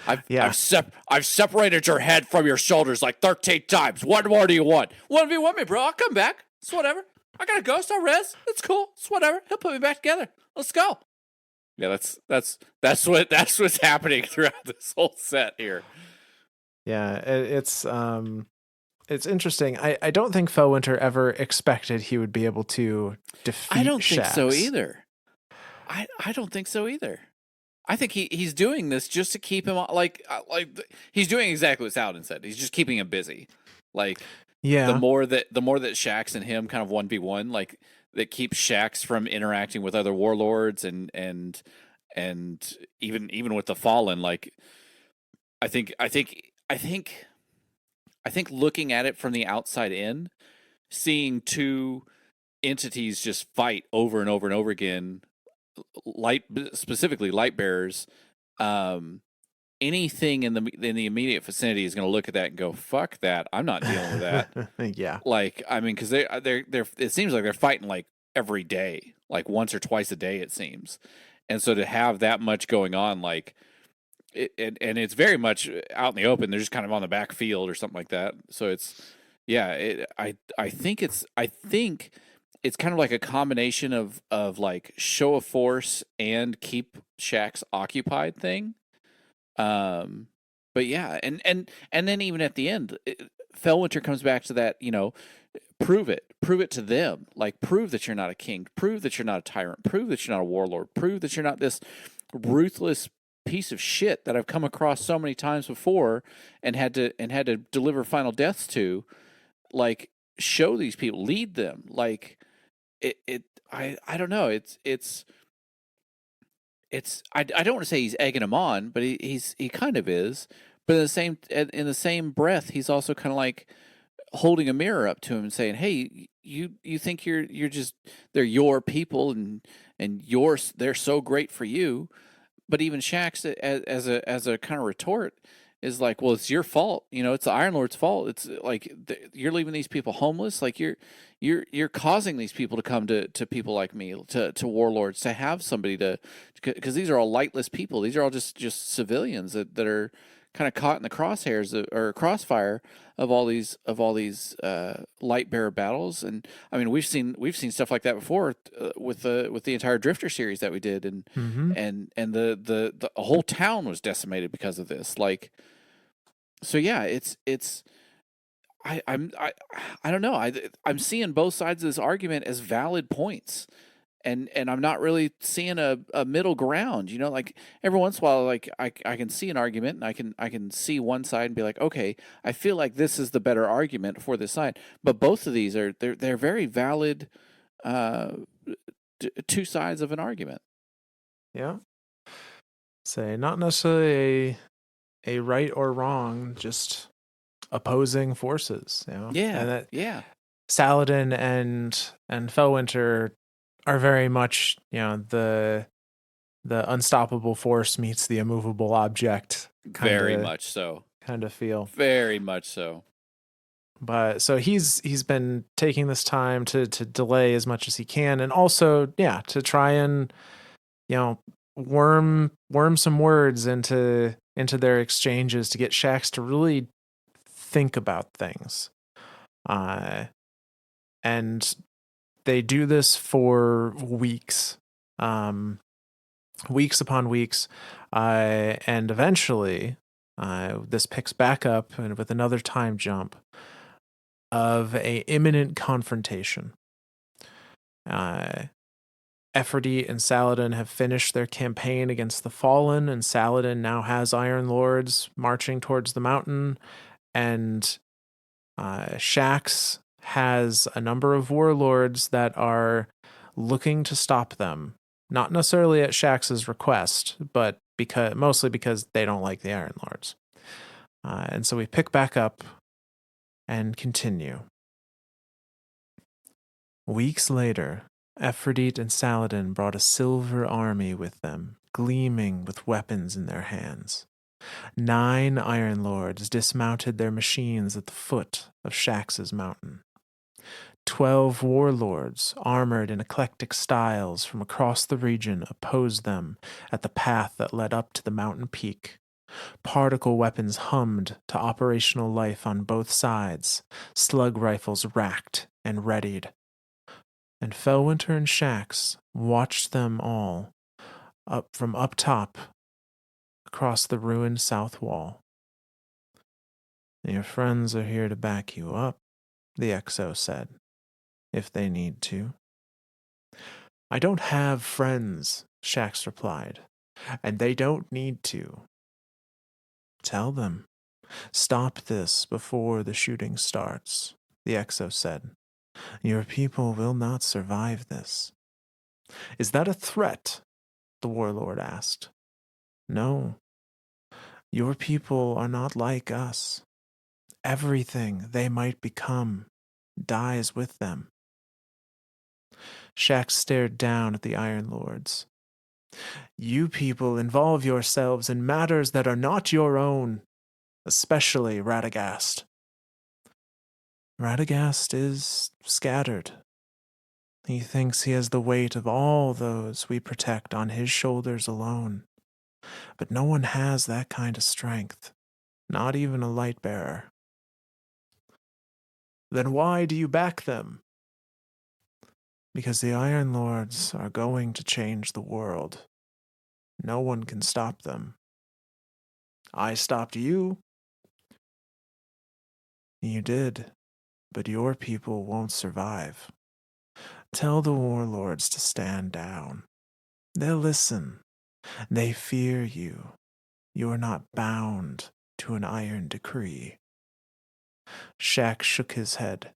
I've separated your head from your shoulders like 13 times. What more do you want? 1v1 me, bro. I'll come back. It's whatever. I got a ghost. I'll res. It's cool. It's whatever. He'll put me back together. Let's go. Yeah, that's what's happening throughout this whole set here. Yeah, it's interesting. I don't think Felwinter ever expected he would be able to defeat I don't think so Shaxx. either. I don't think so either. I think he's doing this just to keep him like he's doing exactly what Saladin said. He's just keeping him busy. Like Yeah, the more that Shaxx and him kind of 1v1, like that keeps Shaxx from interacting with other warlords and even with the Fallen. Like I think looking at it from the outside in, seeing entities just fight over and over and over again, specifically light bearers, anything in the immediate vicinity is going to look at that and go, fuck that, I'm not dealing with that. yeah. Like, I mean, because they're it seems like they're fighting like every day, like once or twice a day, it seems. And so to have that much going on, like and it's very much out in the open, they're just kind of on the back field or something like that. So it's I think it's kind of like a combination of like show of force and keep Shaxx occupied thing. But yeah, and then even at the end, Felwinter comes back to that, prove it to them. Like, prove that you're not a king, prove that you're not a tyrant, prove that you're not a warlord, prove that you're not this ruthless piece of shit that I've come across so many times before and had to deliver final deaths to. Like, show these people, lead them. Like, I don't know. I don't want to say he's egging him on, but he kind of is. But in the same breath, he's also kind of like holding a mirror up to him and saying, "Hey, you think they're your people and they're so great for you." But even Shaxx, as a kind of retort, is like, well, it's your fault. It's the Iron Lord's fault. It's like you're leaving these people homeless. Like you're causing these people to come to people like me, to warlords, to have somebody because these are all lightless people. These are all just civilians that are kind of caught in the crosshairs or crossfire of all these light bearer battles. And I mean, we've seen stuff like that before with the entire Drifter series that we did, and the whole town was decimated because of this. Like, so yeah, I don't know. I'm seeing both sides of this argument as valid points. And I'm not really seeing a middle ground, like every once in a while, like I can see an argument and I can see one side and be like, okay, I feel like this is the better argument for this side. But both of these they're very valid, two sides of an argument. Yeah. Say not necessarily a right or wrong, just opposing forces, Yeah. And that yeah. Saladin and Felwinter are very much, the unstoppable force meets the immovable object. Very much so. Kind of feel. Very much so. But so he's been taking this time to delay as much as he can, and also, to try and, worm some words into their exchanges to get Shaxx to really think about things. And they do this for weeks, weeks upon weeks, and eventually this picks back up and with another time jump of a imminent confrontation. Ephriti and Saladin have finished their campaign against the Fallen, and Saladin now has Iron Lords marching towards the mountain, and Shaxx has a number of warlords that are looking to stop them. Not necessarily at Shaxx's request, but mostly because they don't like the Iron Lords. And so we pick back up and continue. Weeks later, Ephriti and Saladin brought a silver army with them, gleaming with weapons in their hands. 9 Iron Lords dismounted their machines at the foot of Shax's mountain. 12 warlords, armored in eclectic styles from across the region, opposed them at the path that led up to the mountain peak. Particle weapons hummed to operational life on both sides, slug rifles racked and readied. And Felwinter and Shax watched them all up from up top across the ruined south wall. Your friends are here to back you up, the XO said, if they need to. I don't have friends, Shax replied, and they don't need to. Tell them. Stop this before the shooting starts, the XO said. Your people will not survive this. Is that a threat? The warlord asked. No. Your people are not like us. Everything they might become dies with them. Shax stared down at the Iron Lords. You people involve yourselves in matters that are not your own, especially Radagast. Radagast is scattered. He thinks he has the weight of all those we protect on his shoulders alone. But no one has that kind of strength, not even a light bearer. Then why do you back them? Because the Iron Lords are going to change the world. No one can stop them. I stopped you. You did, but your people won't survive. Tell the warlords to stand down. They'll listen. They fear you. You're not bound to an iron decree. Shax shook his head.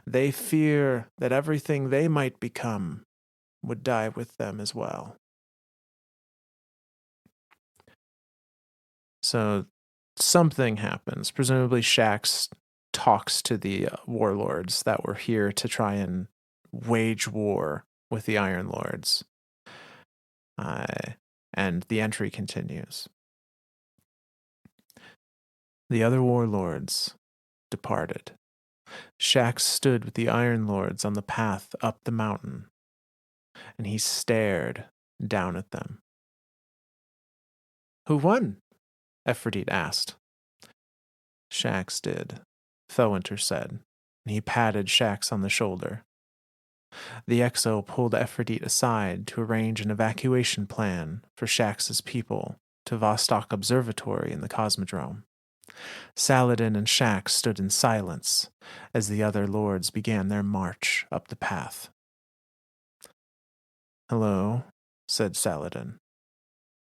They fear that everything they might become would die with them as well. So something happens. Presumably Shax talks to the warlords that were here to try and wage war with the Iron Lords. And the entry continues. The other warlords departed. Shax stood with the Iron Lords on the path up the mountain, and he stared down at them. Who won? Ephrodite asked. Shax did, Felwinter said, and he patted Shax on the shoulder. The XO pulled Ephrodite aside to arrange an evacuation plan for Shax's people to Vostok Observatory in the Cosmodrome. Saladin and Shax stood in silence as the other lords began their march up the path. Hello, said Saladin.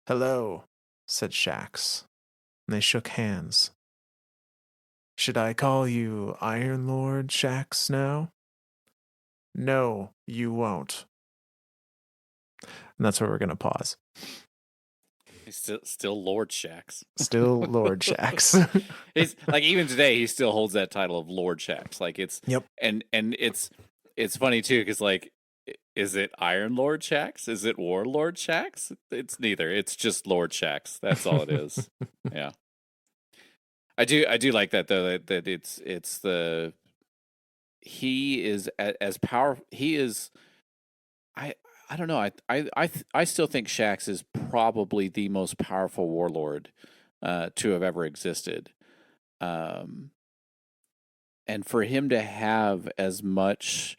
Hello, said Shax. And they shook hands. Should I call you Iron Lord Shax now? No, you won't. And that's where we're going to pause. He's still Lord Shax. Still Lord Shax. He's like, even today he still holds that title of Lord Shax. Like it's Yep. And it's funny too, because like, is it Iron Lord Shax? Is it Warlord Shax? It's neither. It's just Lord Shax. That's all it is. Yeah. I do like that though, that it's the he is as powerful. He is. I don't know. I still think Shax is probably the most powerful warlord to have ever existed. And for him to have as much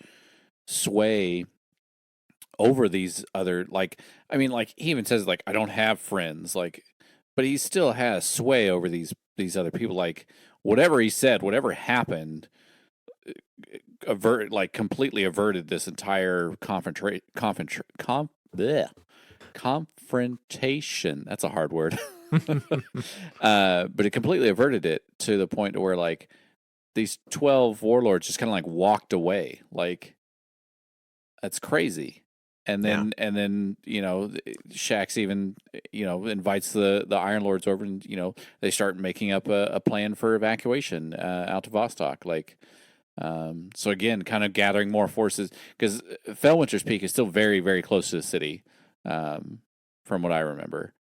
sway over these other, like, I mean, like, he even says, like, I don't have friends, like, but he still has sway over these other people. Like, whatever he said, whatever happened, completely averted this entire confrontation. That's a hard word. But it completely averted it to the point where like these 12 warlords just kind of like walked away. Like, that's crazy. And then Shax even invites the Iron Lords over, and they start making up a plan for evacuation out to Vostok. Like, so again, kind of gathering more forces, because Felwinter's Peak is still very, very close to the city, from what I remember.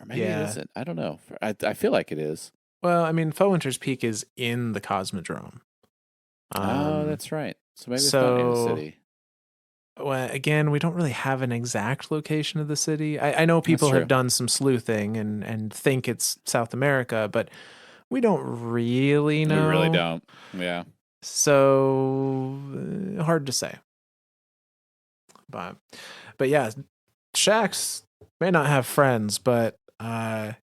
Or maybe it Yeah. isn't. I don't know. I feel like it is. Well, I mean, Felwinter's Peak is in the Cosmodrome. Oh, Um, that's right. So maybe it's not near the so city. well, again, we don't really have an exact location of the city. I know That's people have true. done some sleuthing and think it's South America, but we don't really We really know. don't. Yeah. So hard to say. But yeah, Shax may not have friends, but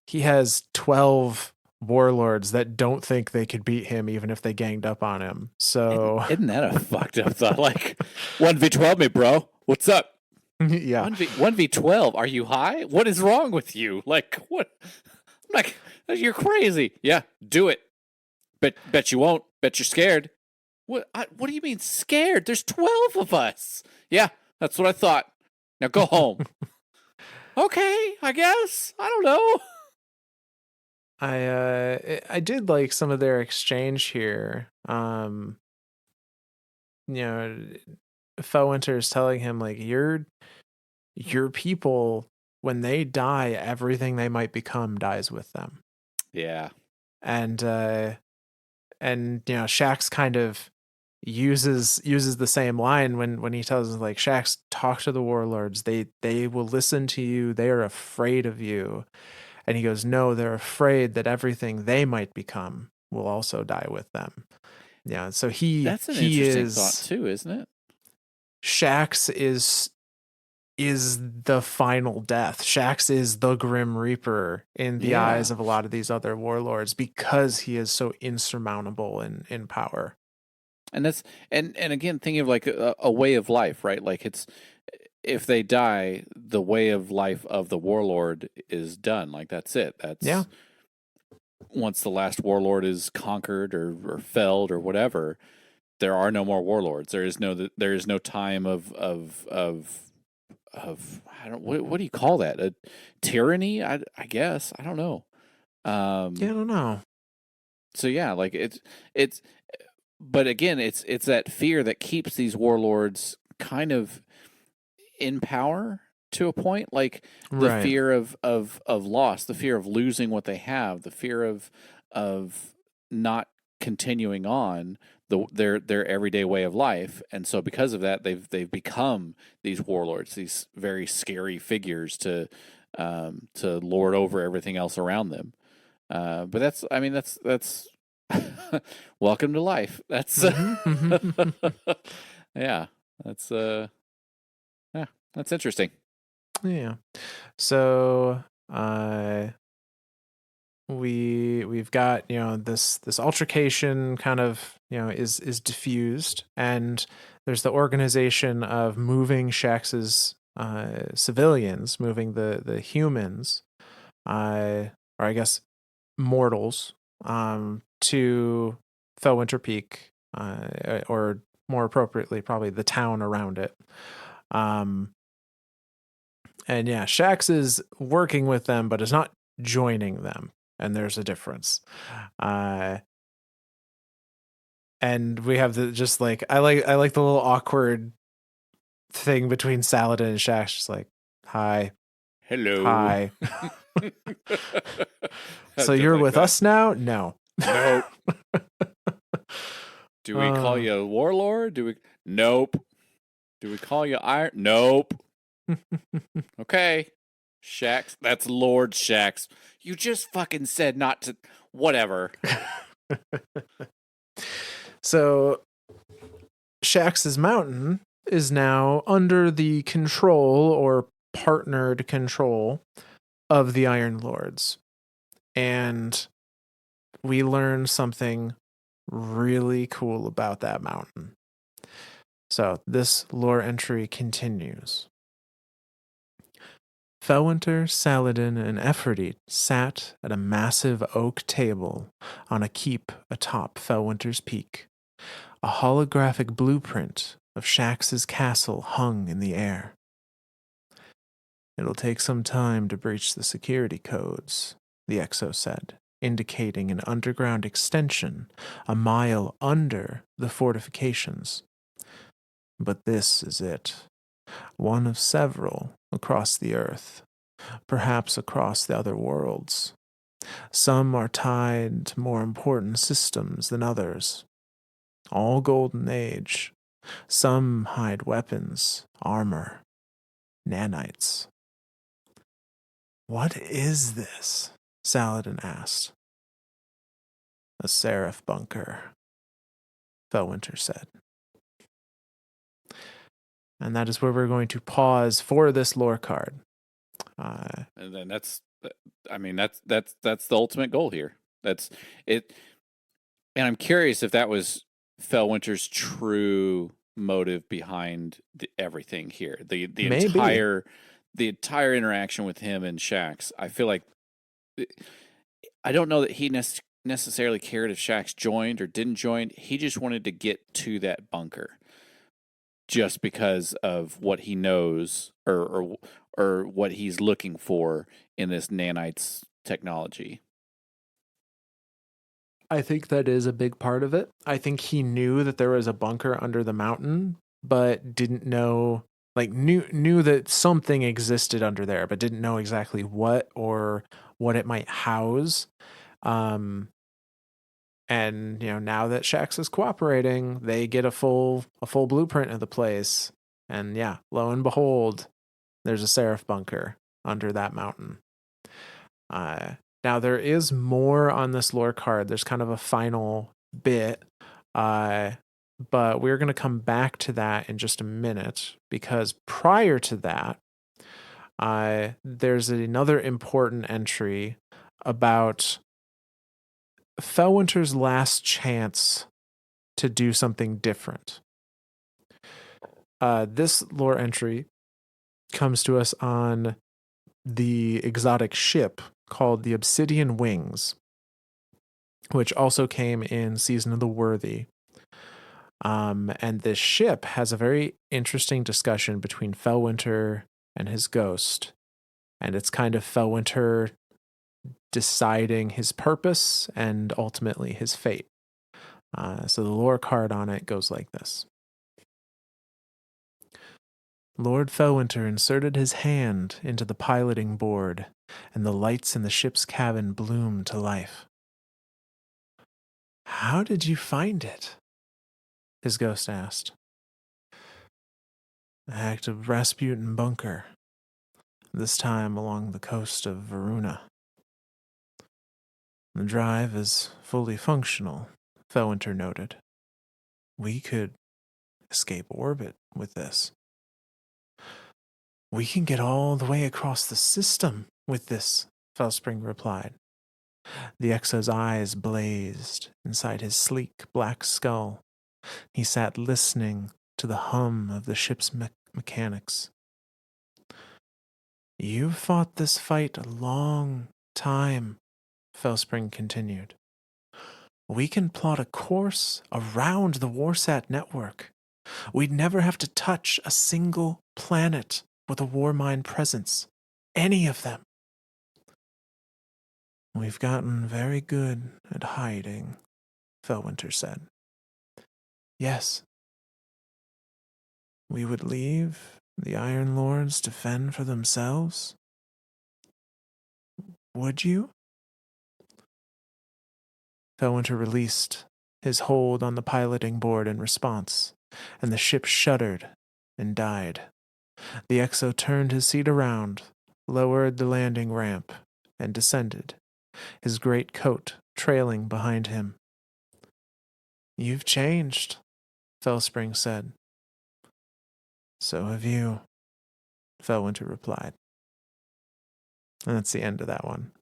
he has 12 warlords that don't think they could beat him even if they ganged up on him. So Isn't that a fucked up thought? Like 1v12 me, bro. What's up? yeah. 1v12. Are you high? What is wrong with you? Like what? Like you're crazy. Yeah, do it. Bet you won't. Bet you're scared. What do you mean scared? There's 12 of us. Yeah, that's what I thought. Now go home. Okay, I guess. I don't know. I did like some of their exchange here. You know, Felwinter is telling him like your people, when they die, everything they might become dies with them. Yeah. And Shax kind of uses the same line when he tells us like, Shax, talk to the warlords. They will listen to you. They are afraid of you. And he goes, no, they're afraid that everything they might become will also die with them. Yeah. So That's an he interesting thought is too, isn't it? Shax is the final death. Shax is the Grim Reaper in the eyes Yeah. of a lot of these other warlords because he is so insurmountable in power. And that's and again thinking of like a way of life, right? Like it's if they die, the way of life of the warlord is done. Like that's it. Yeah. That's once the last warlord is conquered or felled or whatever, there are no more warlords. There is no time of I don't what do you call that? A tyranny? I guess. I don't know. Yeah, I don't know. So yeah, like it's but again, it's that fear that keeps these warlords kind of in power to a point, like the Right. fear of loss, the fear of losing what they have, the fear of not continuing on their everyday way of life, and so because of that, they've become these warlords, these very scary figures to lord over everything else around them. But that's, I mean, that's welcome to life. That's yeah, that's yeah, that's interesting. Yeah. So we've got, this altercation kind of, is diffused, and there's the organization of moving Shax's civilians, moving the humans, or I guess mortals, to Felwinter Peak, or more appropriately, probably the town around it. Um, and yeah, Shax is working with them, but is not joining them, and there's a difference. Uh, and we have the just like I like the little awkward thing between Saladin and Shax, just like, hi, Hello. hi. I So did you're like with that. us now? No. Nope. Do we call you a warlord? Do we? Nope. Do we call you Iron? Nope. Okay. Shax. That's Lord Shax. You just fucking said not to. Whatever. So Shax's mountain is now under the control, or partnered control, of the Iron Lords. And we learn something really cool about that mountain. So this lore entry continues. Felwinter, Saladin, and Ephrodite sat at a massive oak table on a keep atop Felwinter's Peak. A holographic blueprint of Shax's castle hung in the air. It'll take some time to breach the security codes, the Exo said, indicating an underground extension a mile under the fortifications. But this is it, one of several across the earth. perhaps across the other worlds. Some are tied to more important systems than others. All Golden Age. Some hide weapons, armor, nanites. What is this? Saladin asked. A Seraph bunker, Felwinter said. And that is where we're going to pause for this lore card. And then that's the ultimate goal here. That's it. And I'm curious if that was Felwinter's true motive behind everything here. The entire interaction with him and Shax. I feel like I don't know that he necessarily cared if Shax joined or didn't join. He just wanted to get to that bunker, just because of what he knows or what he's looking for in this nanites technology. I think that is a big part of it. I think he knew that there was a bunker under the mountain, but didn't know, like knew that something existed under there, but didn't know exactly what or what it might house. And now that Shax is cooperating, they get a full blueprint of the place. And yeah, lo and behold, there's a Seraph bunker under that mountain. Now there is more on this lore card. There's kind of a final bit, but we're going to come back to that in just a minute, because prior to that, there's another important entry about Felwinter's last chance to do something different. This lore entry comes to us on the exotic ship called the Obsidian Wings, which also came in Season of the Worthy. And this ship has a very interesting discussion between Felwinter and his ghost. And it's kind of Felwinter deciding his purpose and ultimately his fate. So the lore card on it goes like this. Lord Felwinter inserted his hand into the piloting board, and the lights in the ship's cabin bloomed to life. How did you find it? His ghost asked. An active Rasputin bunker, this time along the coast of Varuna. The drive is fully functional, Felwinter noted. We could escape orbit with this. We can get all the way across the system with this, Felspring replied. The Exo's eyes blazed inside his sleek black skull. He sat listening to the hum of the ship's mechanics. You've fought this fight a long time, Felspring continued. We can plot a course around the Warsat network. We'd never have to touch a single planet with a war mine presence. Any of them. We've gotten very good at hiding, Felwinter said. Yes. We would leave the Iron Lords to fend for themselves? Would you? Felwinter released his hold on the piloting board in response, and the ship shuddered and died. The Exo turned his seat around, lowered the landing ramp, and descended, his great coat trailing behind him. You've changed, Felspring said. So have you, Felwinter replied. And that's the end of that one.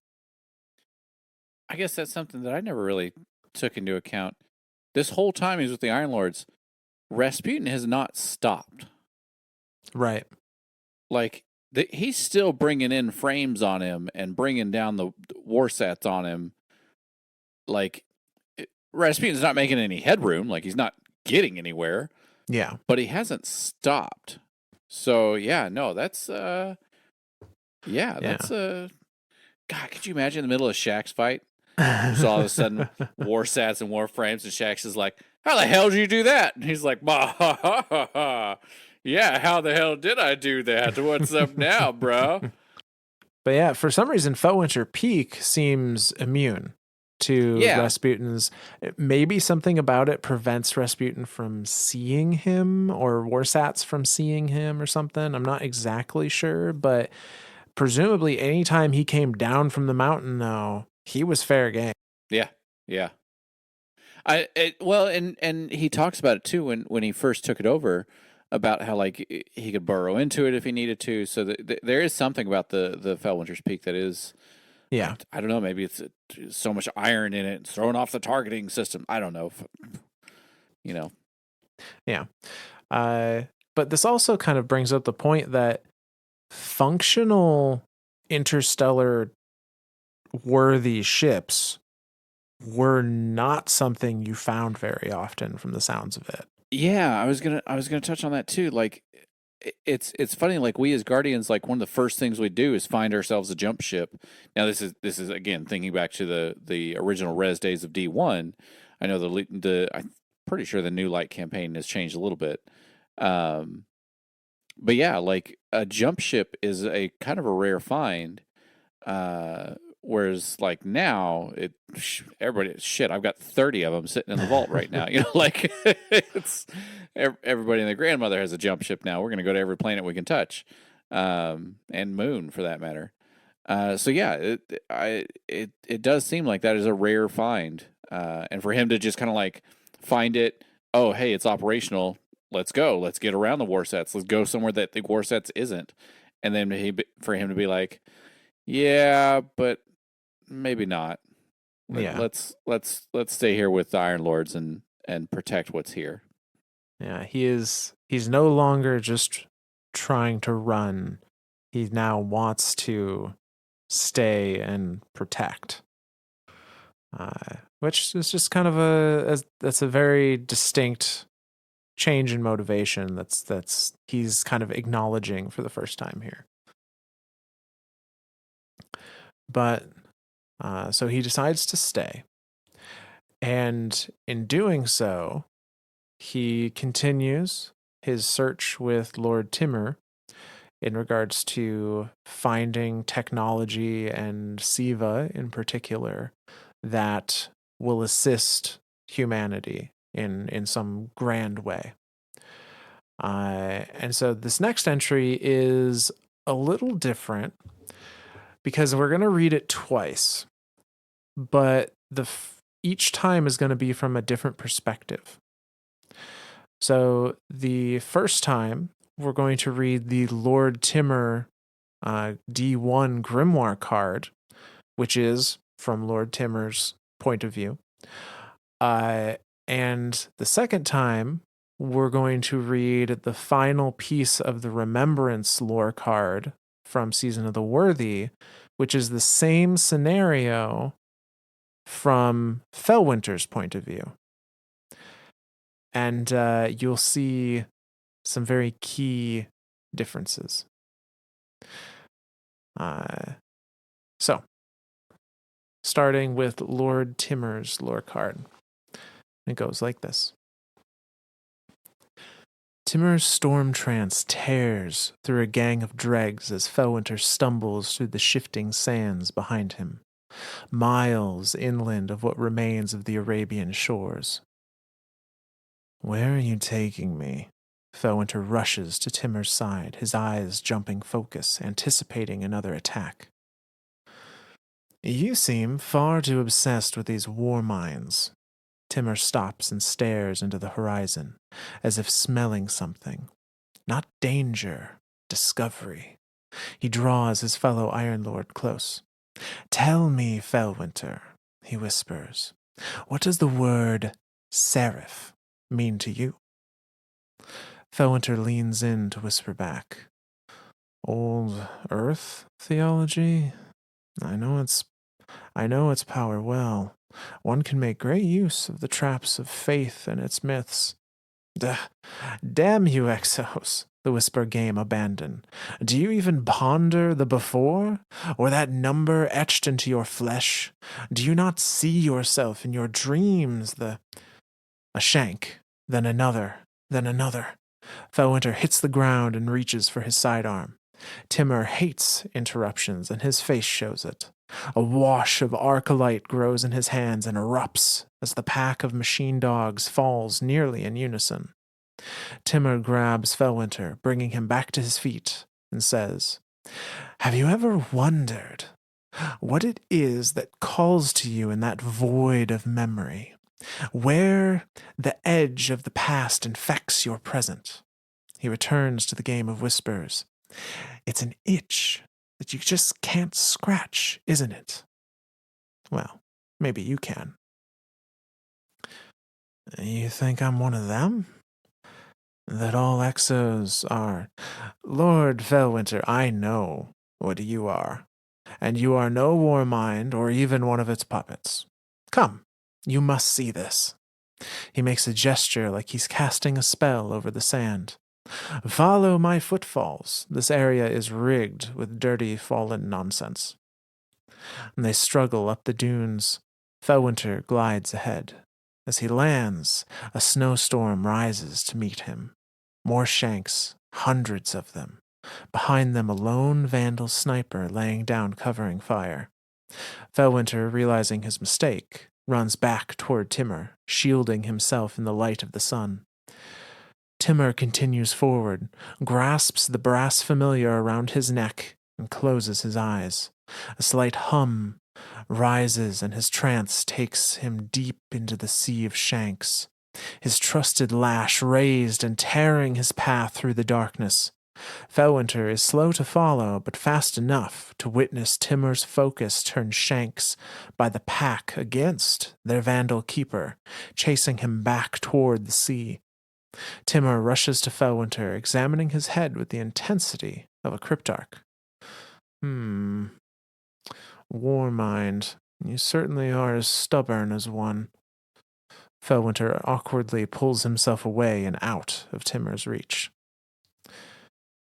I guess that's something that I never really took into account. This whole time he's with the Iron Lords, Rasputin has not stopped. Right. Like, he's still bringing in frames on him and bringing down the warsats on him. Like, Rasputin's not making any headroom. Like, he's not getting anywhere. Yeah. But he hasn't stopped. So, yeah, no, that's, God, could you imagine in the middle of Shaq's fight? So all of a sudden, warsats and warframes, and Shax is like, how the hell did you do that? And he's like, yeah, how the hell did I do that? What's up now, bro? But yeah, for some reason, Felwinter Peak seems immune to Yeah, Rasputin's. Maybe something about it prevents Rasputin from seeing him or Warsats from seeing him or something. I'm not exactly sure, but presumably anytime he came down from the mountain, though, he was fair game. yeah, yeah. Well, and he talks about it too when he first took it over, about how like he could burrow into it if he needed to. So there is something about the Felwinter's Peak that is, Yeah. I don't know, maybe it's so much iron in it, it's throwing off the targeting system. I don't know, you know. Yeah. But this also kind of brings up the point that functional interstellar worthy ships were not something you found very often from the sounds of it. Yeah, I was gonna touch on that too. Like, it's funny. Like, we as Guardians, like, one of the first things we do is find ourselves a jump ship. Now, this is again thinking back to the original Res days of D1. I know I'm pretty sure the New Light campaign has changed a little bit. Um, but yeah, like a jump ship is a kind of a rare find. Whereas like now, everybody, shit, I've got 30 of them sitting in the vault right now. You know, like it's everybody and their grandmother has a jump ship now. We're gonna go to every planet we can touch, and moon for that matter. So yeah, it does seem like that is a rare find, and for him to just kind of like find it. Oh, hey, it's operational. Let's go. Let's get around the Warsats. Let's go somewhere that the Warsats isn't, and then for him to be like, yeah, but maybe not. Yeah. Let's stay here with the Iron Lords and protect what's here. Yeah. He's no longer just trying to run. He now wants to stay and protect. Which is just kind of that's a very distinct change in motivation that's he's kind of acknowledging for the first time here. But so he decides to stay. And in doing so, he continues his search with Lord Timur in regards to finding technology and Siva in particular that will assist humanity in some grand way. And so this next entry is a little different because we're going to read it twice, but each time is going to be from a different perspective. So the first time we're going to read the Lord Timur D1 Grimoire card, which is from Lord Timur's point of view. And the second time we're going to read the final piece of the Remembrance lore card from Season of the Worthy, which is the same scenario from Felwinter's point of view. And you'll see some very key differences. So, starting with Lord Timur's lore card. It goes like this. Timur's storm trance tears through a gang of dregs as Felwinter stumbles through the shifting sands behind him, miles inland of what remains of the Arabian shores. Where are you taking me? Felwinter rushes to Timur's side, his eyes jumping focus, anticipating another attack. You seem far too obsessed with these war mines. Timur stops and stares into the horizon, as if smelling something. Not danger, discovery. He draws his fellow Iron Lord close. Tell me, Felwinter, he whispers, what does the word seraph mean to you? Felwinter leans in to whisper back. Old Earth theology? I know its power well. One can make great use of the traps of faith and its myths. Damn you, Exos, the whisper game abandon. Do you even ponder the before, or that number etched into your flesh? Do you not see yourself in your dreams, A shank, then another, then another. Felwinter hits the ground and reaches for his sidearm. Timur hates interruptions, and his face shows it. A wash of arclight grows in his hands and erupts as the pack of machine dogs falls nearly in unison. Timur grabs Felwinter, bringing him back to his feet, and says, "Have you ever wondered what it is that calls to you in that void of memory, where the edge of the past infects your present?" He returns to the game of whispers. "It's an itch that you just can't scratch, isn't it?" Well, maybe you can. "You think I'm one of them? That all exos are? Lord Felwinter, I know what you are, and you are no war mind or even one of its puppets. Come, you must see this." He makes a gesture like he's casting a spell over the sand. "Follow my footfalls. This area is rigged with dirty, fallen nonsense." And they struggle up the dunes. Felwinter glides ahead. As he lands, a snowstorm rises to meet him. More shanks, hundreds of them. Behind them, a lone vandal sniper laying down covering fire. Felwinter, realizing his mistake, runs back toward Timur, shielding himself in the light of the sun. Timur continues forward, grasps the brass familiar around his neck, and closes his eyes. A slight hum rises, and his trance takes him deep into the sea of shanks, his trusted lash raised and tearing his path through the darkness. Felwinter is slow to follow, but fast enough to witness Timur's focus turn shanks by the pack against their vandal keeper, chasing him back toward the sea. Timur rushes to Felwinter, examining his head with the intensity of a cryptarch. War mind, you certainly are as stubborn as one." Felwinter awkwardly pulls himself away and out of Timur's reach.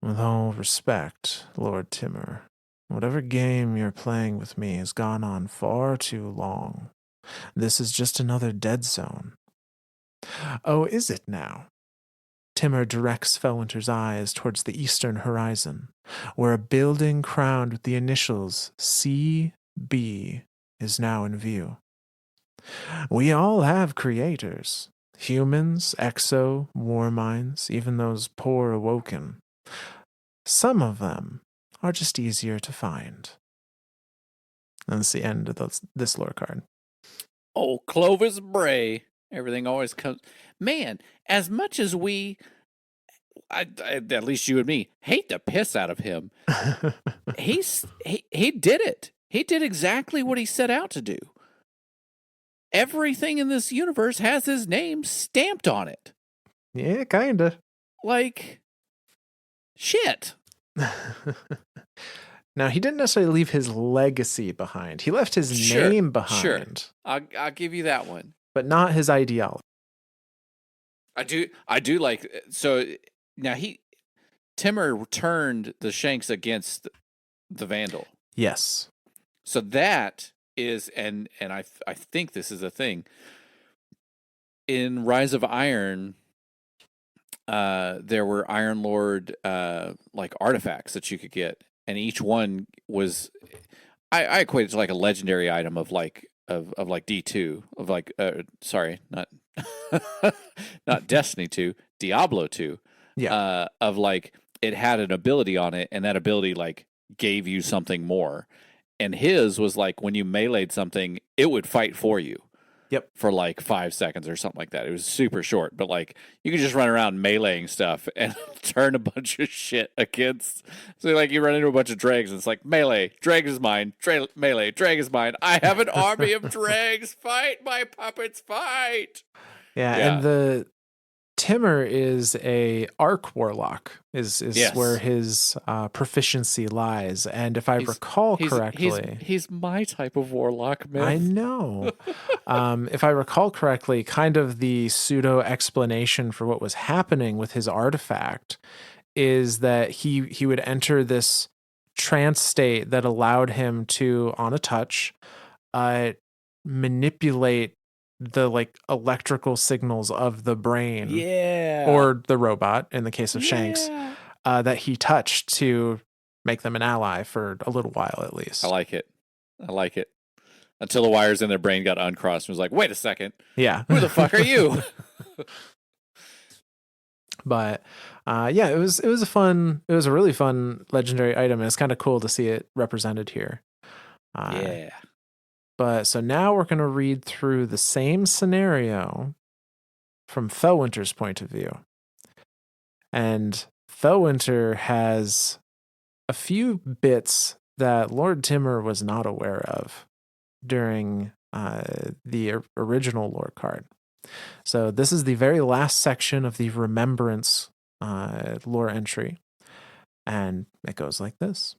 "With all respect, Lord Timur, whatever game you're playing with me has gone on far too long. This is just another dead zone." "Oh, is it now?" Timur directs Felwinter's eyes towards the eastern horizon, where a building crowned with the initials CB is now in view. "We all have creators. Humans, exo, war minds, even those poor awoken. Some of them are just easier to find." And that's the end of this lore card. Oh, Clovis Bray. Everything always comes. Man, as much as at least you and me, hate the piss out of him, he did it. He did exactly what he set out to do. Everything in this universe has his name stamped on it. Yeah, kinda. Like, shit. Now, he didn't necessarily leave his legacy behind. He left his name behind. Sure. I'll give you that one. But not his ideology. I do like, so now Timur turned the Shanks against the Vandal. Yes. So that is, and I think this is a thing. In Rise of Iron, there were Iron Lord like artifacts that you could get, and each one was, I equate it to like a legendary item of like D2 of like sorry, not not Destiny 2, Diablo 2. Yeah. Of like it had an ability on it, and that ability like gave you something more. And his was like when you meleeed something, it would fight for you. Yep. For like 5 seconds or something like that. It was super short, but like you could just run around meleeing stuff and turn a bunch of shit against. So like you run into a bunch of dregs and it's like melee, drag is mine, melee, drag is mine. I have an army of dregs. Fight, my puppets, fight. Yeah, and the Timur is a arc warlock is yes. where his proficiency lies, and if I recall correctly, he's my type of warlock, man. I know. If I recall correctly, kind of the pseudo explanation for what was happening with his artifact is that he would enter this trance state that allowed him to, on a touch, manipulate the like electrical signals of the brain, or the robot in the case of Shanks, that he touched to make them an ally for a little while at I least. like it. I like it. Until the wires in their brain got uncrossed and was like, wait a second. Yeah. Who the fuck are you? But yeah, it was a really fun legendary item, and it's kind of cool to see it represented here. Yeah. But so now we're going to read through the same scenario from Felwinter's point of view. And Felwinter has a few bits that Lord Timur was not aware of during the original lore card. So this is the very last section of the Remembrance lore entry. And it goes like this.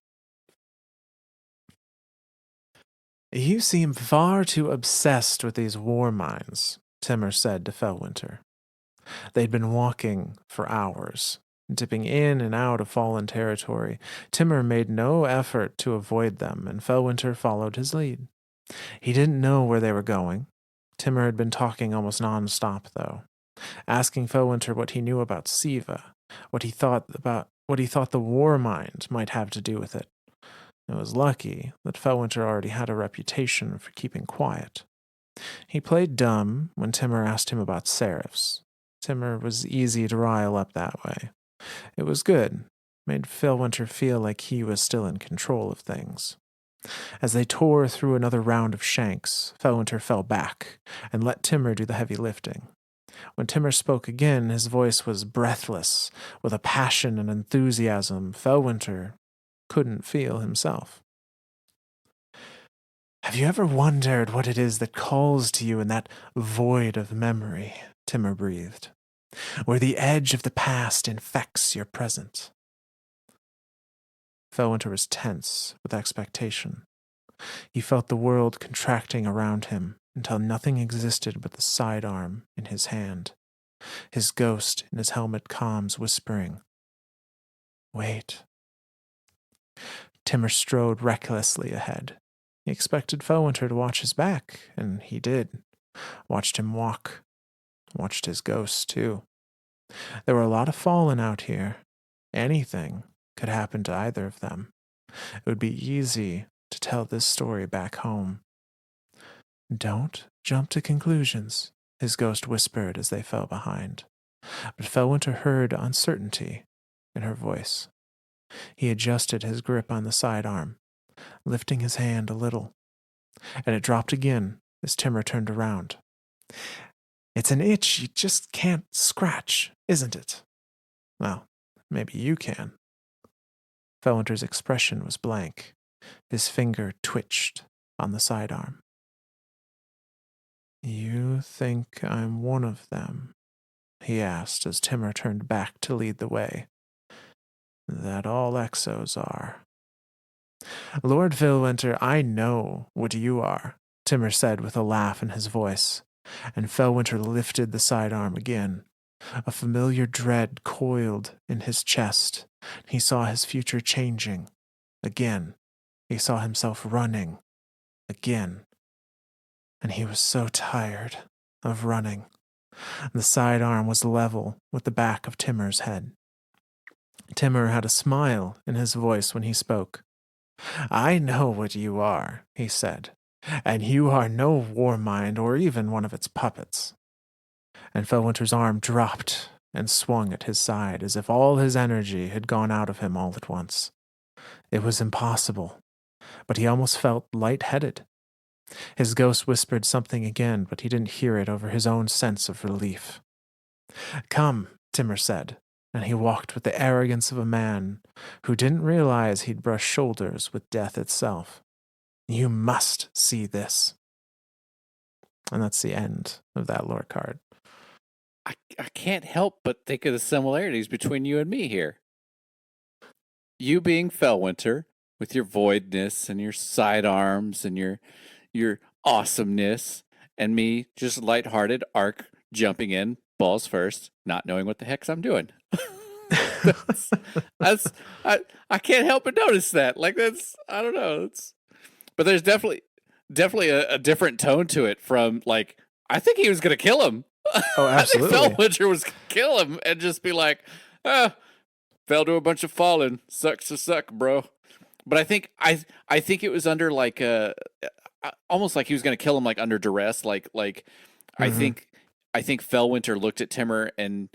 You seem far too obsessed with these war mines, Timur said to Felwinter. They'd been walking for hours, dipping in and out of fallen territory. Timur made no effort to avoid them, and Felwinter followed his lead. He didn't know where they were going. Timur had been talking almost non-stop, though, asking Felwinter what he knew about Siva, what he thought the war mind might have to do with it. It was lucky that Felwinter already had a reputation for keeping quiet. He played dumb when Timur asked him about Seraphs. Timur was easy to rile up that way. It was good, made Felwinter feel like he was still in control of things. As they tore through another round of shanks, Felwinter fell back and let Timur do the heavy lifting. When Timur spoke again, his voice was breathless, with a passion and enthusiasm Felwinter couldn't feel himself. Have you ever wondered what it is that calls to you in that void of memory? Timur breathed. Where the edge of the past infects your present. Felwinter was tense with expectation. He felt the world contracting around him until nothing existed but the sidearm in his hand. His ghost in his helmet comms whispering, "Wait." Timur strode recklessly ahead. He expected Felwinter to watch his back, and he did. Watched him walk. Watched his ghost, too. There were a lot of fallen out here. Anything could happen to either of them. It would be easy to tell this story back home. Don't jump to conclusions, his ghost whispered as they fell behind. But Felwinter heard uncertainty in her voice. He adjusted his grip on the sidearm, lifting his hand a little, and it dropped again as Timur turned around. It's an itch you just can't scratch, isn't it? Well, maybe you can. Felwinter's expression was blank. His finger twitched on the sidearm. You think I'm one of them? He asked as Timur turned back to lead the way. That all exos are. Lord Felwinter, I know what you are, Timur said with a laugh in his voice, and Felwinter lifted the sidearm again. A familiar dread coiled in his chest. He saw his future changing. Again. He saw himself running. Again. And he was so tired of running. The sidearm was level with the back of Timur's head. Timur had a smile in his voice when he spoke. I know what you are, he said, and you are no war mind or even one of its puppets. And Felwinter's arm dropped and swung at his side as if all his energy had gone out of him all at once. It was impossible, but he almost felt light-headed. His ghost whispered something again, but he didn't hear it over his own sense of relief. Come, Timur said, and he walked with the arrogance of a man who didn't realize he'd brushed shoulders with death itself. You must see this. And that's the end of that lore card. I can't help but think of the similarities between you and me here. You being Felwinter, with your voidness and your sidearms and your awesomeness, and me just lighthearted arc jumping in, balls first, not knowing what the heck I'm doing. I can't help but notice that. Like I don't know. But there's definitely a different tone to it from like, I think he was going to kill him. Oh, absolutely. I think Felwinter was going to kill him and just be like, fell to a bunch of fallen. Sucks to suck, bro. But I think it was under like almost like he was going to kill him like under duress. Like I Mm-hmm. think I think Felwinter looked at Timur and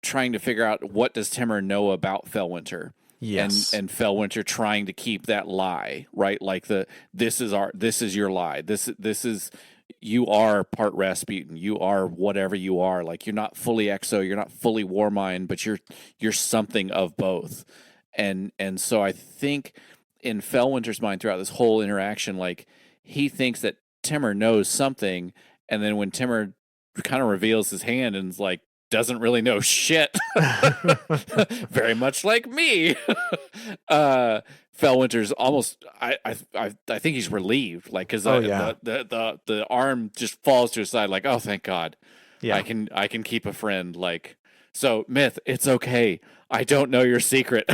trying to figure out what does Timur know about Felwinter, Yes. and Felwinter trying to keep that lie, right? Like this is your lie. This is you are part Rasputin. You are whatever you are. Like you're not fully Exo, you're not fully Warmind, but you're something of both. And so I think in Felwinter's mind throughout this whole interaction, like he thinks that Timur knows something, and then when Timur kind of reveals his hand and is like doesn't really know shit, very much like me. Felwinter's almost I think he's relieved, like because Oh yeah. the arm just falls to his side, like oh thank God, Yeah. I can keep a friend. Like so, Myth, it's okay. I don't know your secret.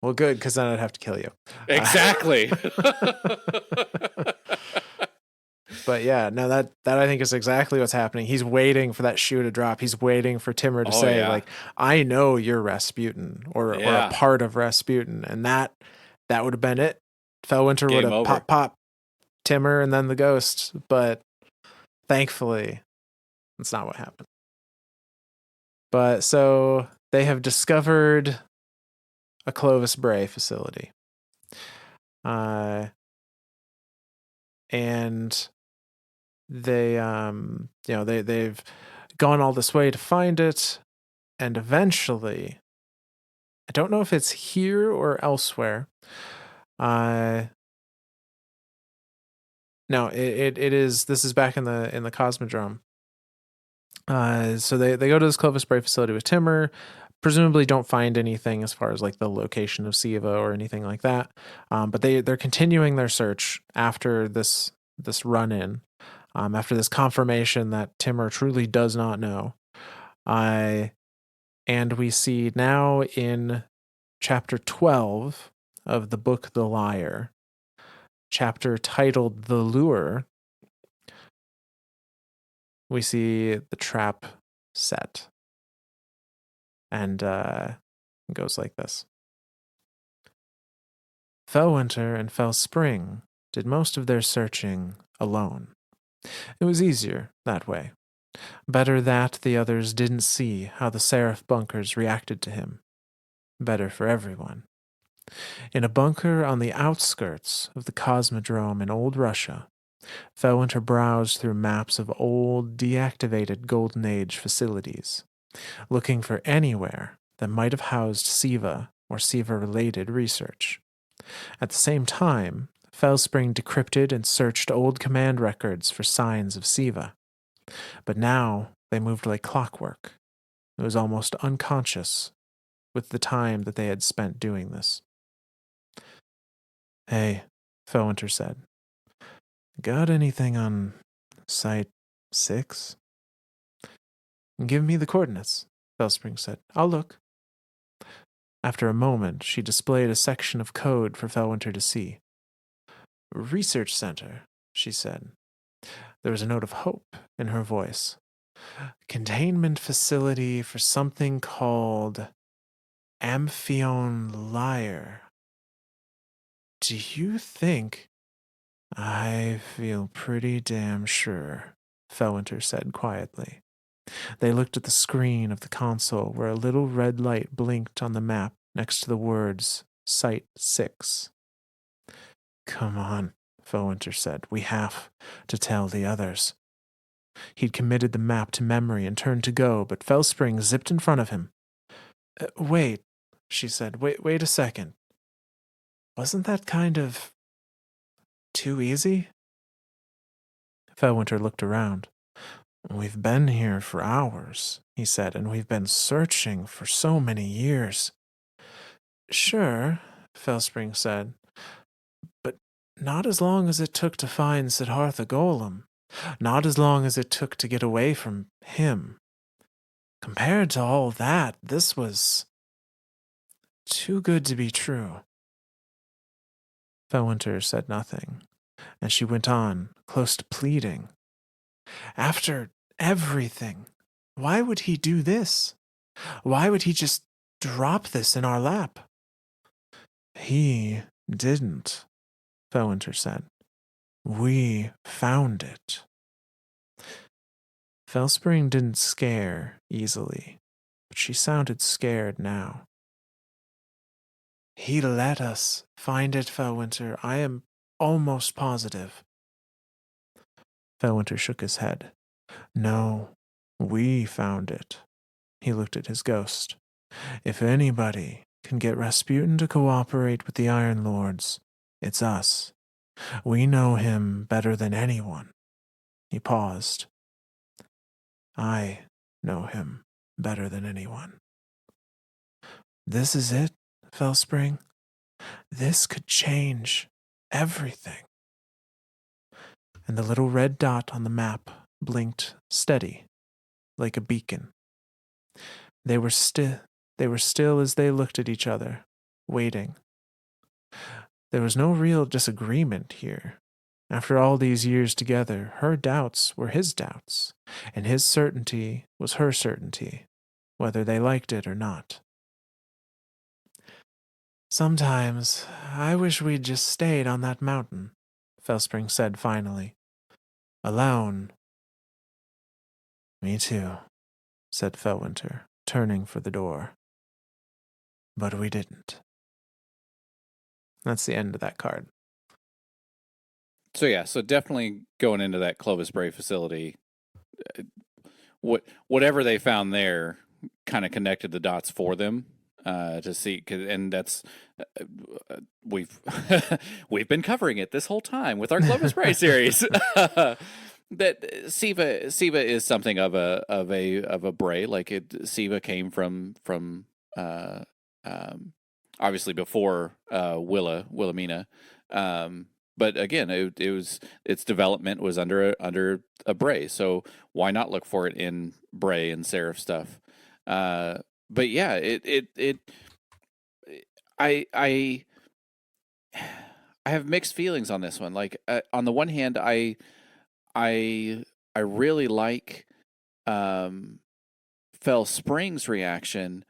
Well, good, because then I'd have to kill you. Exactly. But yeah, no, that I think is exactly what's happening. He's waiting for that shoe to drop. He's waiting for Timur to Oh say, yeah, like, I know you're Rasputin or a yeah. part of Rasputin. And that would have been it. Felwinter would Game have over. pop Timur and then the ghost. But thankfully, that's not what happened. But so they have discovered a Clovis Bray facility. And they they've gone all this way to find it, and eventually, I don't know if it's here or elsewhere. No, it is. This is back in the Cosmodrome. So they go to this Clovis Bray facility with Timur. Presumably, don't find anything as far as like the location of Siva or anything like that. But they're continuing their search after this run in. After this confirmation that Timur truly does not know. And we see now in chapter 12 of the book The Liar, chapter titled The Lure, we see the trap set. And it goes like this. Felwinter and Felspring did most of their searching alone. It was easier that way. Better that the others didn't see how the Seraph bunkers reacted to him. Better for everyone. In a bunker on the outskirts of the Cosmodrome in old Russia, Felwinter browsed through maps of old, deactivated Golden Age facilities, looking for anywhere that might have housed Siva or Siva-related research. At the same time, Felspring decrypted and searched old command records for signs of Siva. But now they moved like clockwork. It was almost unconscious with the time that they had spent doing this. Hey, Felwinter said. Got anything on Site 6? Give me the coordinates, Felspring said. I'll look. After a moment, she displayed a section of code for Felwinter to see. Research Center, she said. There was a note of hope in her voice. Containment facility for something called Amphion Lyre. Do you think... I feel pretty damn sure, Felwinter said quietly. They looked at the screen of the console where a little red light blinked on the map next to the words Site 6. Come on, Felwinter said. We have to tell the others. He'd committed the map to memory and turned to go, but Felspring zipped in front of him. Wait, she said. Wait a second. Wasn't that kind of too easy? Felwinter looked around. We've been here for hours, he said, and we've been searching for so many years. Sure, Felspring said, but not as long as it took to find Siddhartha Golem. Not as long as it took to get away from him. Compared to all that, this was too good to be true. Felwinter said nothing, and she went on, close to pleading. After everything, why would he do this? Why would he just drop this in our lap. He didn't, Felwinter said. We found it. Felspring didn't scare easily, but she sounded scared now. He let us find it, Felwinter. I am almost positive. Felwinter shook his head. No, we found it. He looked at his ghost. If anybody can get Rasputin to cooperate with the Iron Lords, it's us. We know him better than anyone. He paused. I know him better than anyone. This is it, Felspring. This could change everything. And the little red dot on the map blinked steady, like a beacon. They were still as they looked at each other, waiting. There was no real disagreement here. After all these years together, her doubts were his doubts, and his certainty was her certainty, whether they liked it or not. Sometimes I wish we'd just stayed on that mountain, Felspring said finally. Alone. Me too, said Felwinter, turning for the door. But we didn't. That's the end of that card. So yeah, so definitely going into that Clovis Bray facility, whatever they found there kind of connected the dots for them to see, and that's we've we've been covering it this whole time with our Clovis Bray series. That Siva is something of a Bray. Like Siva came from obviously before Wilhelmina. But again, it was its development was under a Bray, so why not look for it in Bray and Seraph stuff? But yeah, I have mixed feelings on this one. Like on the one hand, I really like Fel Spring's reaction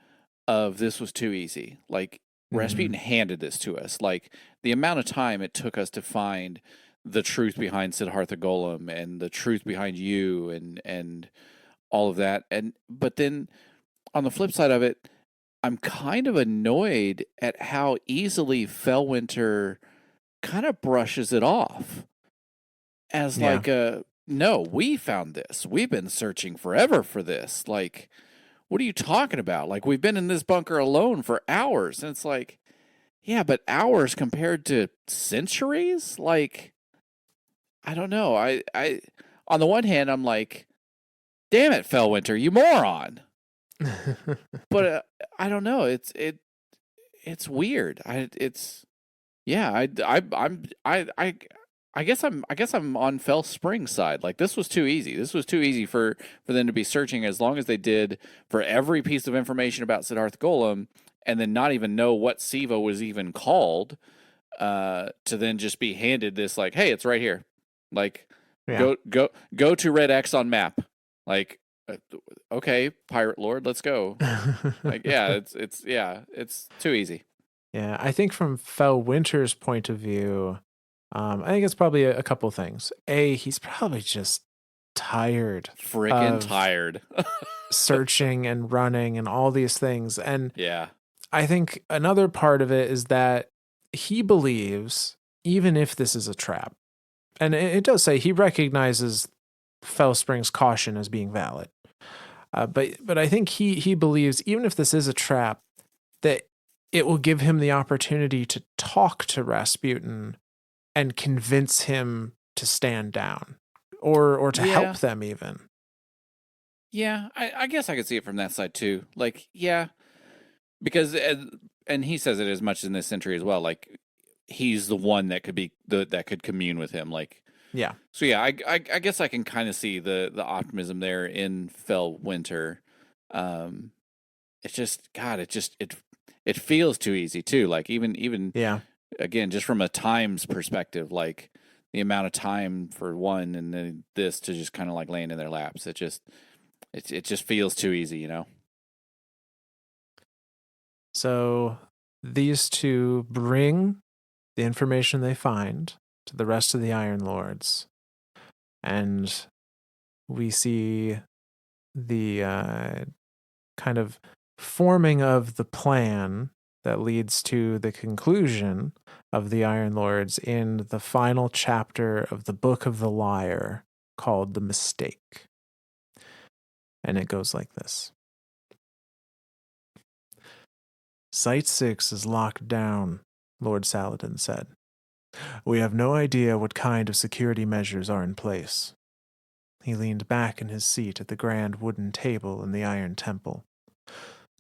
of this was too easy. Like Rasputin handed this to us. Like the amount of time it took us to find the truth behind Siddhartha Golem and the truth behind you and all of that. But then on the flip side of it, I'm kind of annoyed at how easily Felwinter kind of brushes it off as like no, we found this. We've been searching forever for this. Like, what are you talking about? Like, we've been in this bunker alone for hours. And it's like, yeah, but hours compared to centuries? Like, I don't know. I on the one hand, I'm like, damn it, Felwinter, you moron. But I don't know. It's weird. I guess I'm on Fel Spring's side. Like this was too easy. This was too easy for them to be searching as long as they did for every piece of information about Siddhartha Golem, and then not even know what Siva was even called. To then just be handed this like, hey, it's right here. Like, go to red X on map. Like, okay, Pirate Lord, let's go. Like, yeah, it's too easy. Yeah, I think from Felwinter's point of view, I think it's probably a couple things. He's probably just tired. Freaking tired. Searching and running and all these things. And yeah, I think another part of it is that he believes, even if this is a trap, and it does say he recognizes Felspring's caution as being valid. But I think he believes, even if this is a trap, that it will give him the opportunity to talk to Rasputin and convince him to stand down or to help them even. Yeah, I guess I could see it from that side too. Like, yeah, because and he says it as much in this century as well. Like, he's the one that could commune with him. Like, yeah. So yeah, I guess I can kind of see the optimism there in Felwinter. It's just God, it feels too easy too. Like even again, just from a times perspective, like the amount of time for one and then this to just kind of like laying in their laps. It just feels too easy, you know. So these two bring the information they find to the rest of the Iron Lords, and we see the kind of forming of the plan that leads to the conclusion of the Iron Lords in the final chapter of the Book of the Liar called The Mistake. And it goes like this. Site 6 is locked down, Lord Saladin said. We have no idea what kind of security measures are in place. He leaned back in his seat at the grand wooden table in the Iron Temple.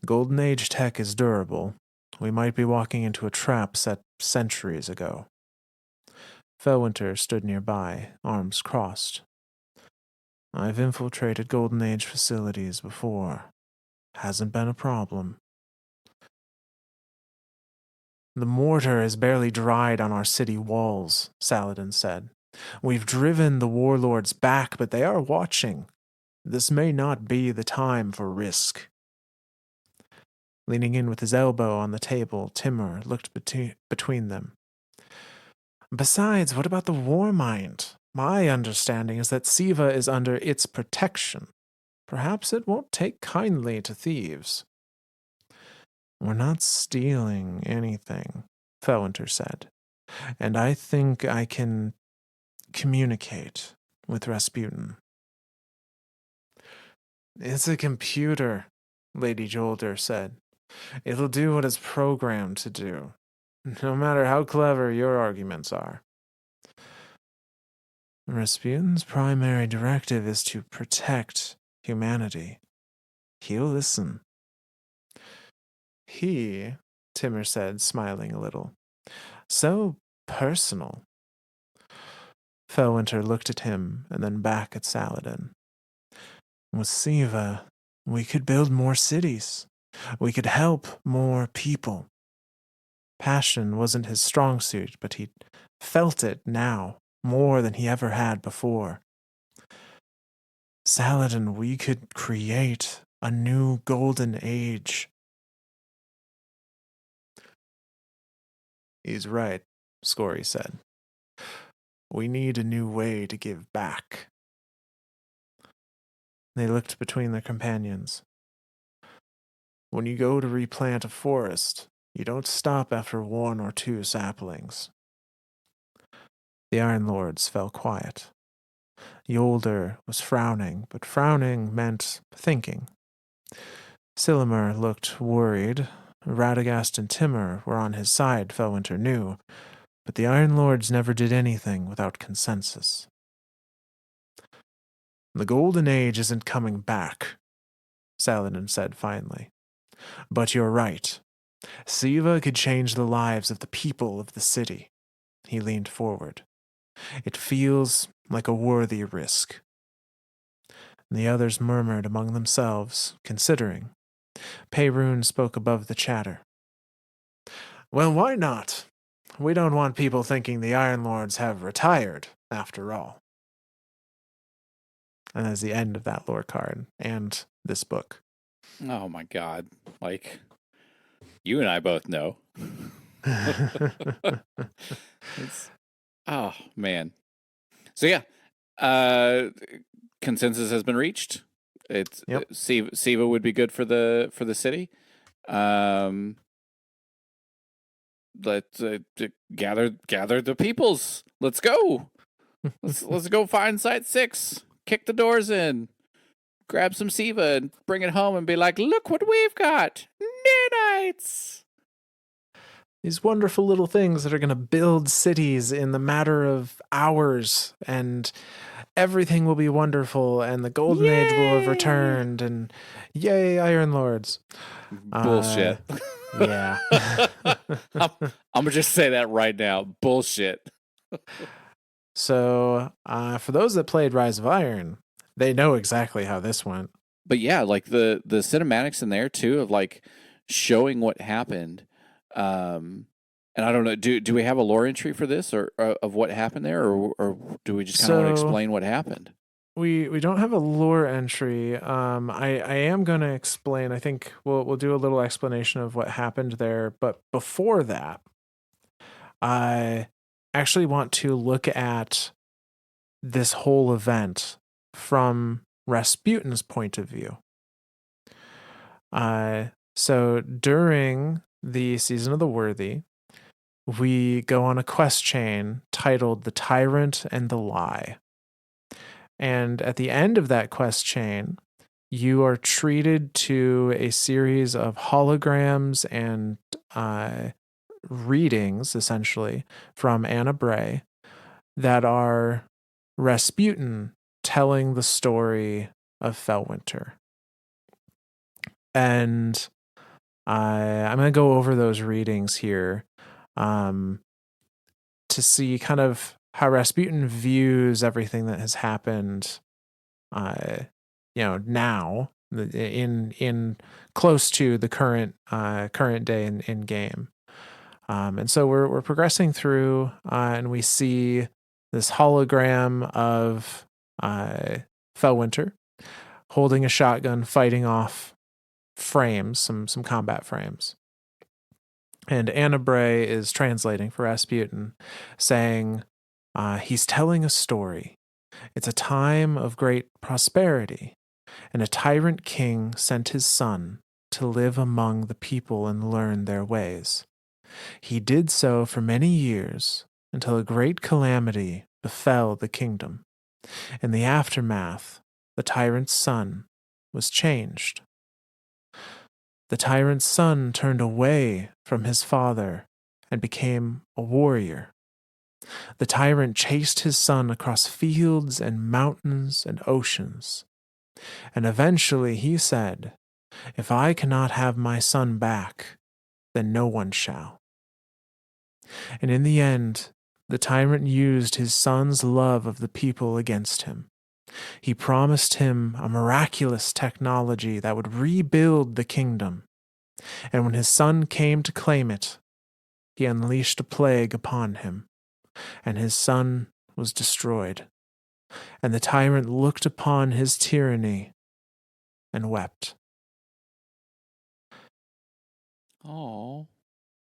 Golden Age tech is durable. We might be walking into a trap set centuries ago. Felwinter stood nearby, arms crossed. I've infiltrated Golden Age facilities before. Hasn't been a problem. The mortar is barely dried on our city walls, Saladin said. We've driven the warlords back, but they are watching. This may not be the time for risk. Leaning in with his elbow on the table, Timur looked between them. Besides, what about the war mind? My understanding is that Siva is under its protection. Perhaps it won't take kindly to thieves. We're not stealing anything, Felwinter said, and I think I can communicate with Rasputin. It's a computer, Lady Jolder said. It'll do what it's programmed to do, no matter how clever your arguments are. Rasputin's primary directive is to protect humanity. He'll listen. Timur said, smiling a little. So personal. Felwinter looked at him and then back at Saladin. With Siva, we could build more cities. We could help more people. Passion wasn't his strong suit, but he felt it now more than he ever had before. Saladin, we could create a new golden age. He's right, Scory said. We need a new way to give back. They looked between their companions. When you go to replant a forest, you don't stop after 1 or 2 saplings. The Iron Lords fell quiet. Yolder was frowning, but frowning meant thinking. Silimer looked worried. Radagast and Timur were on his side, Felwinter knew, but the Iron Lords never did anything without consensus. The Golden Age isn't coming back, Saladin said finally. But you're right. Siva could change the lives of the people of the city. He leaned forward. It feels like a worthy risk. The others murmured among themselves, considering. Peyrune spoke above the chatter. Well, why not? We don't want people thinking the Iron Lords have retired, after all. And that's the end of that lore card and this book. Oh my god. Like, you and I both know. Oh, man. So yeah, consensus has been reached. It's Yep. Siva would be good for the city. Let's gather the peoples. Let's go. Let's go find Site 6. Kick the doors in. Grab some Siva and bring it home and be like, look what we've got. Nanites. These wonderful little things that are going to build cities in the matter of hours, and everything will be wonderful, and the Golden Age will have returned, and yay, Iron Lords. Bullshit. Yeah. I'm going to just say that right now. Bullshit. So, for those that played Rise of Iron, they know exactly how this went. But yeah, like the cinematics in there too of like showing what happened. And I don't know, do we have a lore entry for this or of what happened there, or do we just kind of want to explain what happened? we don't have a lore entry. I am going to explain. I think we'll do a little explanation of what happened there. But before that, I actually want to look at this whole event from Rasputin's point of view. So during the Season of the Worthy, we go on a quest chain titled The Tyrant and the Lie. And at the end of that quest chain, you are treated to a series of holograms and readings, essentially, from Anna Bray that are Rasputin telling the story of Felwinter. And I'm going to go over those readings here to see kind of how Rasputin views everything that has happened, now in close to the current day in game. And so we're progressing through, and we see this hologram of Felwinter holding a shotgun, fighting off frames, some combat frames. And Anna Bray is translating for Rasputin, saying, he's telling a story. It's a time of great prosperity, and a tyrant king sent his son to live among the people and learn their ways. He did so for many years until a great calamity befell the kingdom. In the aftermath, the tyrant's son was changed. The tyrant's son turned away from his father and became a warrior. The tyrant chased his son across fields and mountains and oceans. And eventually he said, "If I cannot have my son back, then no one shall." And in the end, the tyrant used his son's love of the people against him. He promised him a miraculous technology that would rebuild the kingdom. And when his son came to claim it, he unleashed a plague upon him, and his son was destroyed. And the tyrant looked upon his tyranny and wept. Oh.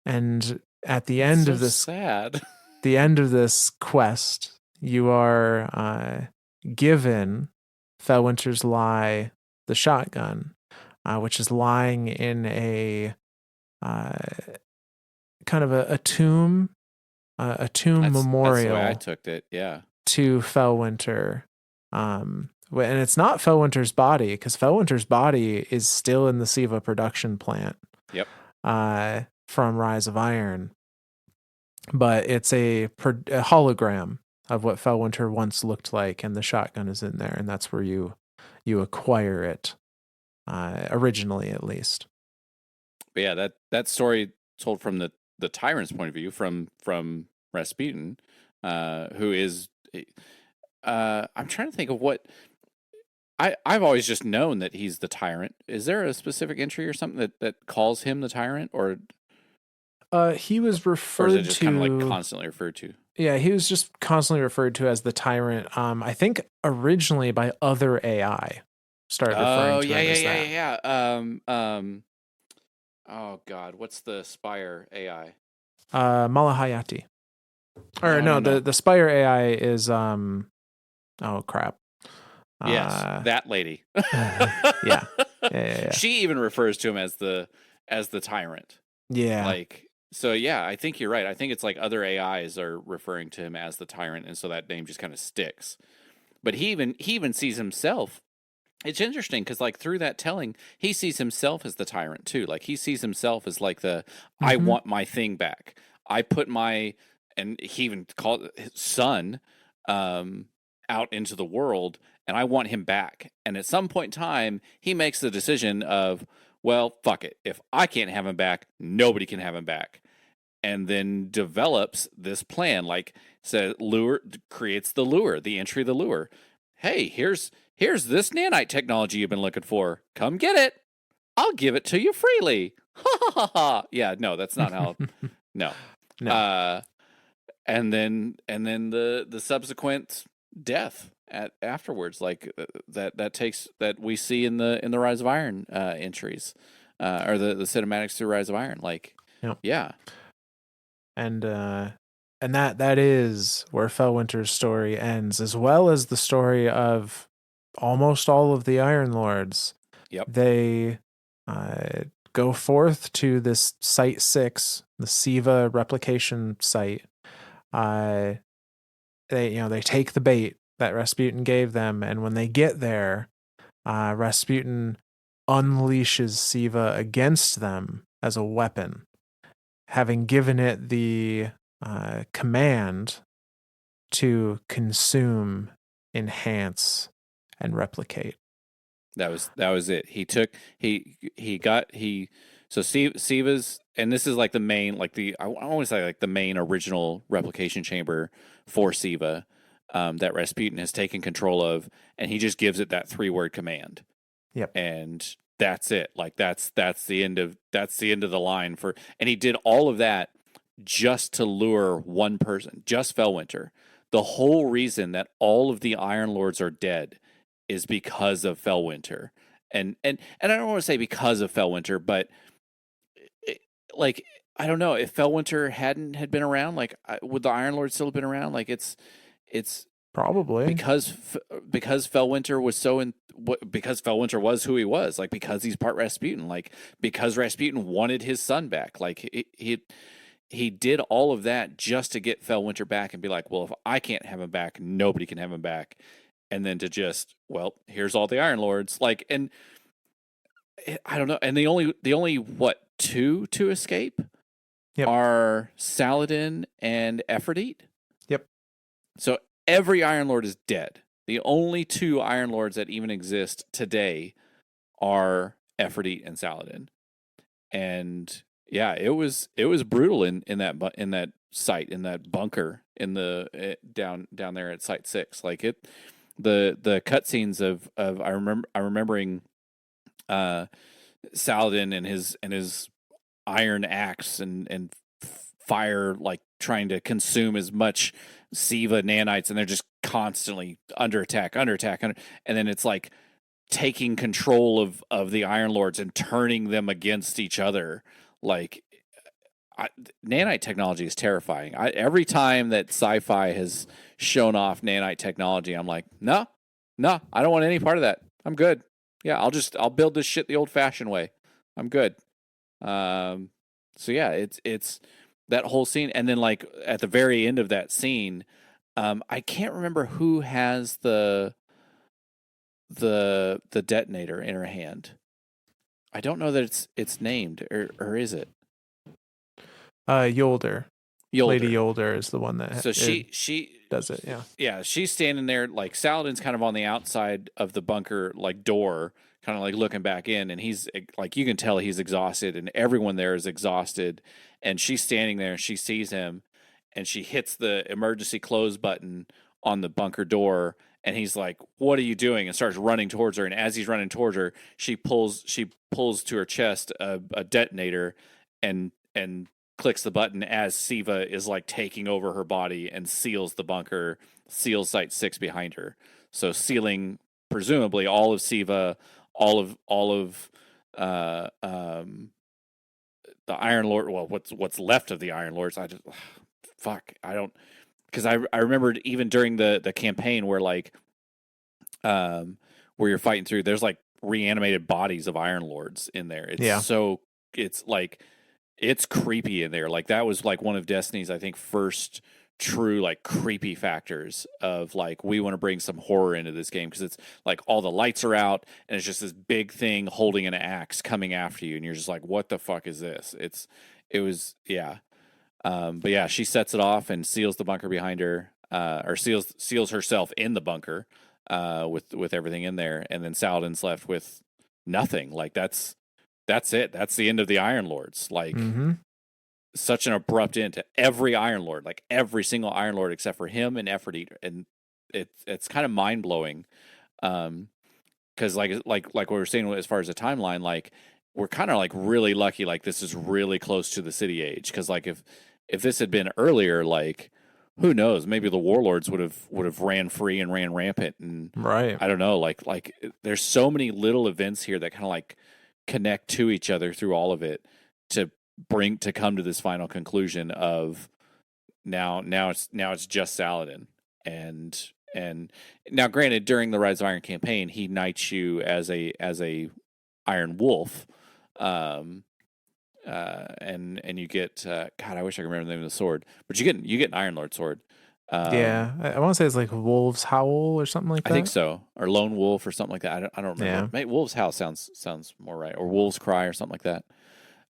And at the end of this sad. the end of this quest, you are given Felwinter's Lie, the shotgun, which is lying in a kind of a tomb, memorial. That's the way I took it. Yeah. To Felwinter. And it's not Felwinter's body, because Felwinter's body is still in the Siva production plant. Yep. From Rise of Iron. But it's a hologram of what Felwinter once looked like, and the shotgun is in there, and that's where you acquire it, originally at least. But yeah, that story told from the tyrant's point of view, from Rasputin, who is, I'm trying to think of what. I've always just known that he's the tyrant. Is there a specific entry or something that calls him the tyrant, or? He was referred or is it just to kind of like constantly referred to? Yeah, he was just constantly referred to as the tyrant. I think originally by other AI started referring to him as that. Yeah. Oh God, what's the Spire AI? Malahayati. Or no, the Spire AI is oh crap. Yes, that lady. Yeah. She even refers to him as the tyrant. Yeah. Like, so yeah, I think you're right. I think it's like other AIs are referring to him as the tyrant, and so that name just kind of sticks. But he even sees himself. It's interesting because, like, through that telling, he sees himself as the tyrant too. Like, he sees himself as like I want my thing back. I put my, and he even called his son out into the world, and I want him back. And at some point in time, he makes the decision of, well, fuck it. If I can't have him back, nobody can have him back. And then develops this plan, like, creates the lure, the entry of the lure. Hey, here's this nanite technology you've been looking for. Come get it. I'll give it to you freely. Ha ha ha ha. Yeah, no, that's not how. No. And then the subsequent death afterwards, like that takes that we see in the Rise of Iron entries, or the cinematics through Rise of Iron. Like, Yep. yeah, And that is where Felwinter's story ends, as well as the story of almost all of the Iron Lords. yep, They go forth to this Site 6, the Siva replication site. They take the bait that Rasputin gave them, and when they get there, Rasputin unleashes Siva against them as a weapon, having given it the command to consume, enhance, and replicate. that was it. He got he so Siva's, and this is like the main, like I want to say like the main original replication chamber for Siva, that Rasputin has taken control of, and he just gives it that 3-word command. Yep. And that's it. Like that's the end of the line for, and he did all of that just to lure one person, just Felwinter. The whole reason that all of the Iron Lords are dead is because of Felwinter. And I don't want to say because of Felwinter, but it, like, I don't know, if Felwinter had been around, like, would the Iron Lord still have been around? Like, it's Probably. because Felwinter was because Felwinter was who he was, like, because he's part Rasputin, like, because Rasputin wanted his son back, like, he did all of that just to get Felwinter back and be like, well, if I can't have him back, nobody can have him back. And then to just, well, here's all the Iron Lords, like, and I don't know, and the only what, two to escape, Yep. are Saladin and Ephrodite. Yep. So every Iron Lord is dead. The only 2 Iron Lords that even exist today are Ephrodite and Saladin. And yeah, it was brutal in that site, in that bunker, in the down there at Site 6. Like, the cutscenes of I'm remembering Saladin and his iron axe and fire, like, trying to consume as much Siva nanites, and they're just constantly under attack, and then it's like taking control of the Iron Lords and turning them against each other. Like, nanite technology is terrifying. Every time that sci-fi has shown off nanite technology, I'm like, no, I don't want any part of that. I'm good. Yeah, I'll build this shit the old-fashioned way. I'm good. So yeah, it's that whole scene, and then, like, at the very end of that scene, I can't remember who has the detonator in her hand. I don't know that it's named, or is it? Yolder. Lady Yolder is the one that so she does it. Yeah, she's standing there, like, Saladin's kind of on the outside of the bunker, like, door, kind of like looking back in, and he's like, you can tell he's exhausted, and everyone there is exhausted, and she's standing there and she sees him, and she hits the emergency close button on the bunker door, and he's like, what are you doing? And starts running towards her, and as he's running towards her, she pulls to her chest a detonator, and clicks the button as Siva is, like, taking over her body, and seals the bunker, seals Site 6 behind her. So sealing presumably all of Siva, all of the Iron Lord. Well, what's left of the Iron Lords. I just I don't, because I remembered even during the campaign where, like, where you're fighting through, there's, like, reanimated bodies of Iron Lords in there. It's like, it's creepy in there. Like, that was, like, one of Destiny's, I think, first true, like, creepy factors of, like, we want to bring some horror into this game, because it's like all the lights are out and it's just this big thing holding an axe coming after you, and you're just like, what the fuck is this? Yeah. But yeah, she sets it off and seals the bunker behind her, or seals herself in the bunker, with everything in there, and then Saladin's left with nothing. Like, that's it. That's the end of the Iron Lords. Like, such an abrupt end to every Iron Lord, like every single Iron Lord except for him and Ephrodite, and it's kind of mind blowing, because like we were saying, as far as the timeline, like, we're kind of, like, really lucky. Like, this is really close to the city age, because, like, if this had been earlier, like, who knows? Maybe the warlords would have ran free and ran rampant, and Right. I don't know. Like there's so many little events here that kind of like connect to each other through all of it to come to this final conclusion of now it's just Saladin, and now granted during the Rise of Iron campaign he knights you as a Iron Wolf, um and you get God, I wish I could remember the name of the sword, but you get an Iron Lord sword. Yeah, I want to say it's like Wolves Howl or something like I think that. so, or Lone Wolf or something like that. I don't remember. Yeah. Maybe Wolf's House sounds more right, or Wolf's Cry or something like that.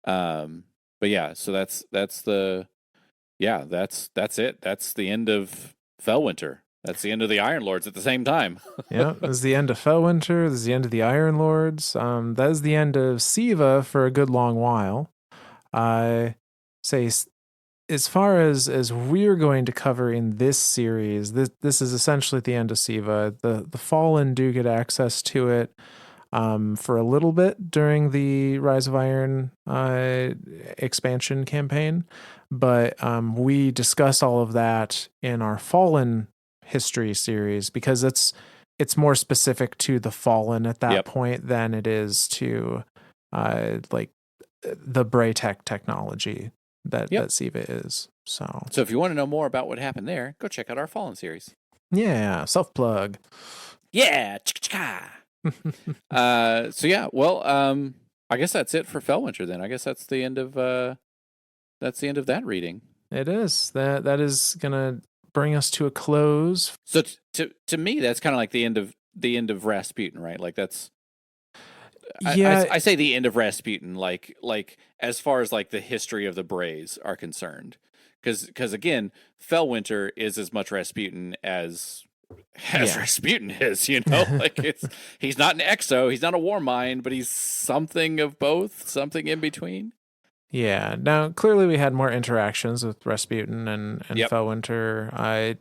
But yeah, so that's it. That's the end of Felwinter. That's the end of the Iron Lords at the same time. Yeah, this is the end of Felwinter. This is the end of the Iron Lords. That is the end of Siva for a good long while. I say, as far as we're going to cover in this series, this is essentially the end of Siva. The Fallen do get access to it for a little bit during the Rise of Iron expansion campaign, but we discuss all of that in our Fallen history series because it's more specific to the Fallen at that Yep. point than it is to like the Bray technology that Yep. that Siva is. So So if you want to know more about what happened there, go check out our Fallen series. yeah, self plug. Yeah. So yeah, well, I guess that's it for Felwinter then. I guess that's the end of that reading. It is that is gonna bring us to a close. So to me, that's kind of like the end of Rasputin, right? Like that's Yeah, I say the end of Rasputin, like as far as like the history of the Brays are concerned, because again, Felwinter is as much Rasputin as Yeah. Rasputin is, like he's not an exo, he's not a war mind, but he's something of both, something in between. Yeah. Now, clearly, we had more interactions with Rasputin and Yep. Felwinter.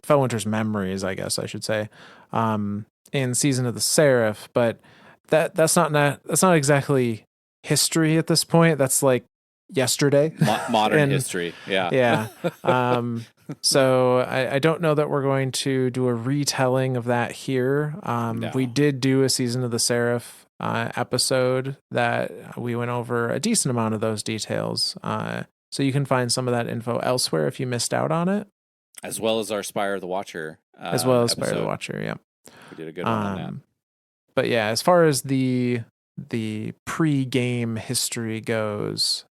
Felwinter's memories, I guess I should say, in Season of the Seraph. But that's not exactly history at this point. That's like yesterday, Modern and history. Yeah. yeah. So I don't know that we're going to do a retelling of that here. No. We did do a Season of the Seraph episode that we went over a decent amount of those details. So you can find some of that info elsewhere if you missed out on it. As well as our Spire of the Watcher As well as Spire episode. the Watcher, yeah. We did a good one on that. But yeah, as far as the pre-game history goes,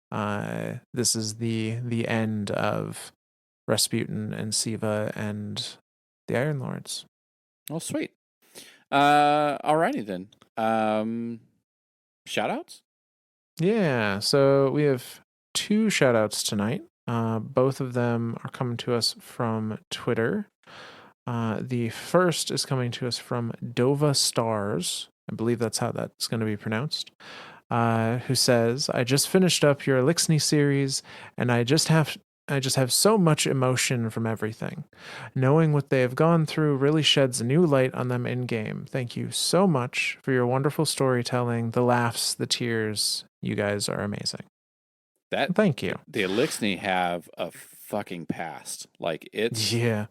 this is the end of Rasputin and Siva and the Iron Lords. Oh, sweet. Alrighty then. Shout outs? Yeah, so we have 2 shout outs tonight. Both of them are coming to us from Twitter. The first is coming to us from Dova Stars. I believe that's how that's going to be pronounced. Who says, "I just finished up your Elixni series, and I just have so much emotion from everything. Knowing what they have gone through really sheds a new light on them in game. Thank you so much for your wonderful storytelling, the laughs, the tears. You guys are amazing." Thank you. The Elixni have a fucking past. Like it's Yeah.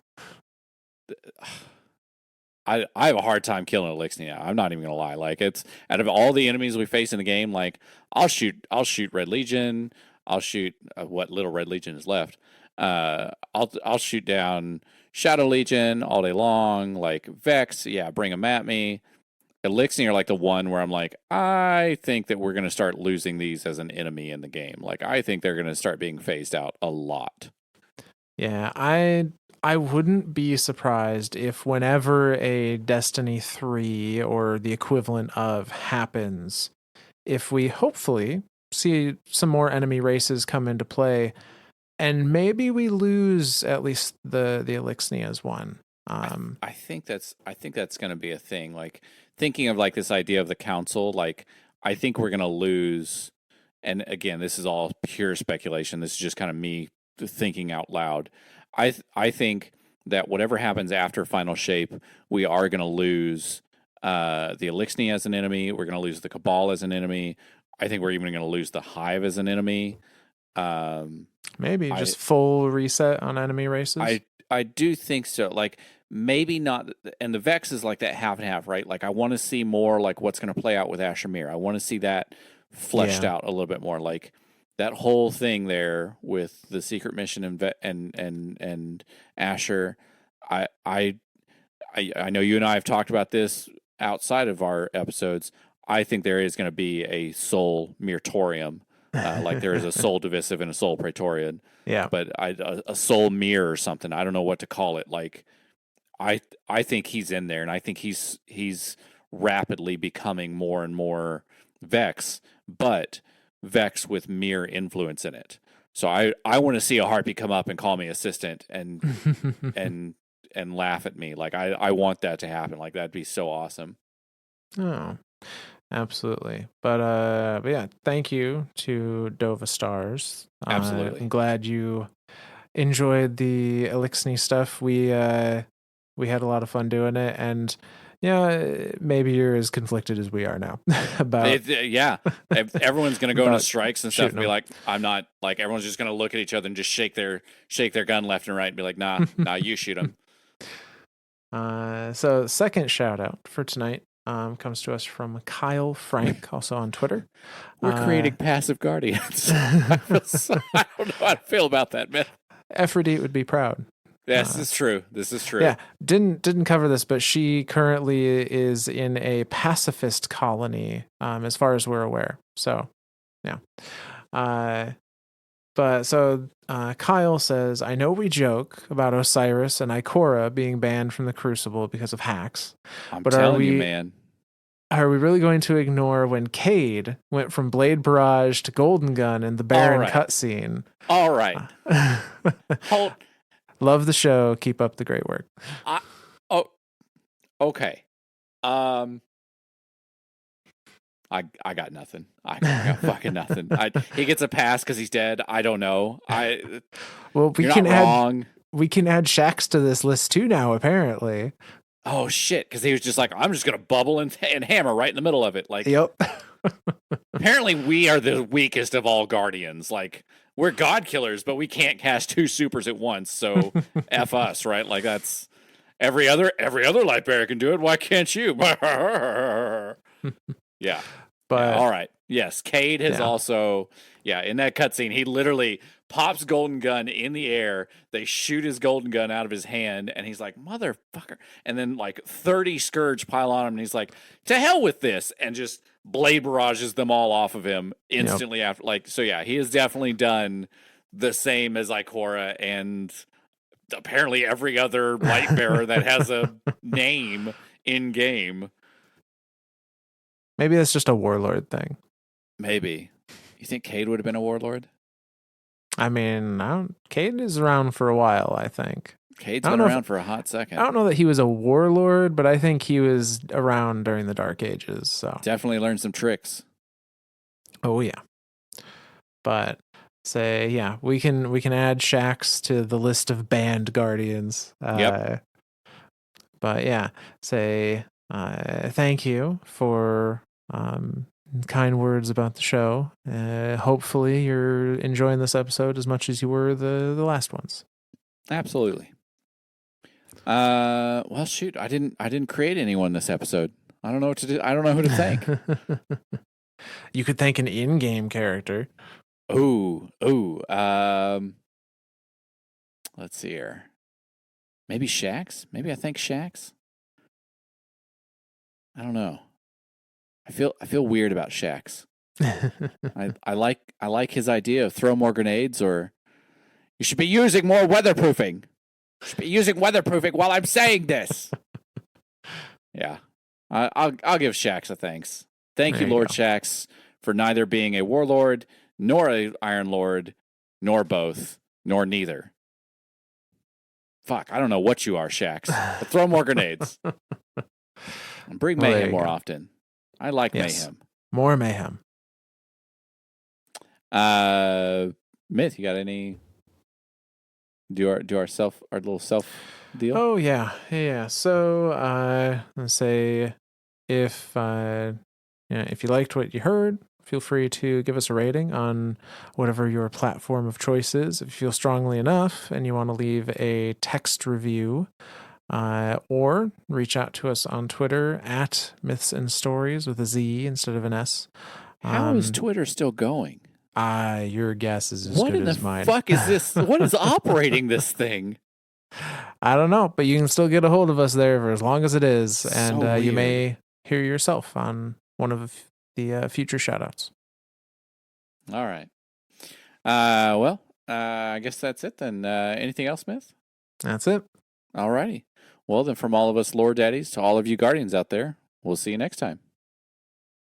I have a hard time killing Elixni now. I'm not even gonna lie. Like it's out of all the enemies we face in the game, like I'll shoot Red Legion. I'll shoot what little Red Legion is left. I'll shoot down Shadow Legion all day long. Like Vex, yeah, bring them at me. Elixni are like the one where I'm like, I think that we're gonna start losing these as an enemy in the game. Like I think they're gonna start being phased out a lot. Yeah, I wouldn't be surprised if whenever a Destiny 3 or the equivalent of happens, if we hopefully see some more enemy races come into play, and maybe we lose at least the Elixni as one. I think that's going to be a thing. Like thinking of like this idea of the council, like I think we're going to lose. And again, this is all pure speculation. This is just kind of me thinking out loud. I think that whatever happens after Final Shape, we are going to lose the Elixni as an enemy. We're going to lose the Cabal as an enemy. I think we're even going to lose the Hive as an enemy. Maybe just full reset on enemy races. I do think so. Like maybe not, and the Vex is like that half and half, right? Like I want to see more like what's going to play out with Asher Mir. I want to see that fleshed Yeah. out a little bit more. Like that whole thing there with the secret mission and Asher. I I I know you and I have talked about this outside of our episodes. I think there is going to be a soul Mirtorium, like there is a soul divisive and a soul Praetorian, Yeah. but a soul mirror or something. I don't know what to call it. Like I think he's in there, and I think he's rapidly becoming more and more Vex, but Vex with Mir influence in it. So I want to see a Harpy come up and call me assistant and and laugh at me. Like I want that to happen. Like that'd be so awesome. Oh, absolutely. But yeah, thank you to Dova Stars. Absolutely. I'm glad you enjoyed the Elixni stuff. We had a lot of fun doing it, and yeah, maybe you're as conflicted as we are now about Yeah, everyone's gonna go into about strikes and stuff shooting and be them. like, I'm not. Like everyone's just gonna look at each other and just shake their gun left and right and be like, nah, you shoot him. So second shout out for tonight comes to us from Kyle Frank, also on Twitter. We're creating passive guardians. I don't know how to feel about that, man. Aphrodite would be proud. This is true. This is true. Yeah, didn't cover this, but she currently is in a pacifist colony, as far as we're aware. So, yeah. Kyle says, I know we joke about Osiris and Ikora being banned from the Crucible because of hacks, I'm but telling you, man. are we really going to ignore when Cade went from Blade Barrage to Golden Gun in the Baron cutscene? All right. Hold. Love the show. Keep up the great work. Okay. I got nothing. I got fucking nothing. He gets a pass because he's dead. I don't know. Well, we can add Shax to this list too now. Apparently. Oh shit! Because he was just like, I'm just gonna bubble and hammer right in the middle of it. Like, yep. Apparently, we are the weakest of all guardians. Like, we're god killers, but we can't cast 2 supers at once. So f us, right? Like that's every other light bearer can do it. Why can't you? Yeah. But all right. Yes, Cade has also in that cutscene he literally pops golden gun in the air. They shoot his golden gun out of his hand, and he's like, "Motherfucker!" And then like 30 scourge pile on him, and he's like, "To hell with this!" And just blade barrages them all off of him instantly after. Like, so yeah, he has definitely done the same as Ikora and apparently every other light bearer that has a name in game. Maybe that's just a warlord thing. Maybe. You think Cade would have been a warlord? I mean, Cade is around for a while, I think. Cade's been around for a hot second. I don't know that he was a warlord, but I think he was around during the Dark Ages. So definitely learned some tricks. Oh yeah. But we can add Shax to the list of banned guardians. Yep. But yeah, thank you for kind words about the show. Hopefully you're enjoying this episode as much as you were the last ones. Absolutely. Well, shoot, I didn't create anyone this episode. I don't know what to do. I don't know who to thank. You could thank an in-game character. Ooh. Let's see here. Maybe Shax? Maybe I thank Shax? I don't know. I feel weird about Shax. I like his idea of throw more grenades, or you should be using more weatherproofing. You should be using weatherproofing while I'm saying this. Yeah. I'll give Shax a thanks. Thank you, Lord Shax, for neither being a warlord, nor a Iron Lord, nor both, nor neither. Fuck, I don't know what you are, Shax. But throw more grenades. And bring mayhem more often. I like mayhem. More mayhem. Myth, you got any? Do our little self deal? Oh yeah. So let's say if you liked what you heard, feel free to give us a rating on whatever your platform of choice is. If you feel strongly enough and you want to leave a text review, or reach out to us on Twitter at Myths and Stories with a Z instead of an S. How is Twitter still going? Your guess is as What good in the as mine. fuck is this? What is operating this thing? I don't know, but you can still get a hold of us there for as long as it is, and So you weird. may hear yourself on one of the future shoutouts. All right. Well, I guess that's it then. Anything else, Myth? That's it. All righty. Well, then, from all of us Lord Daddies to all of you Guardians out there, we'll see you next time.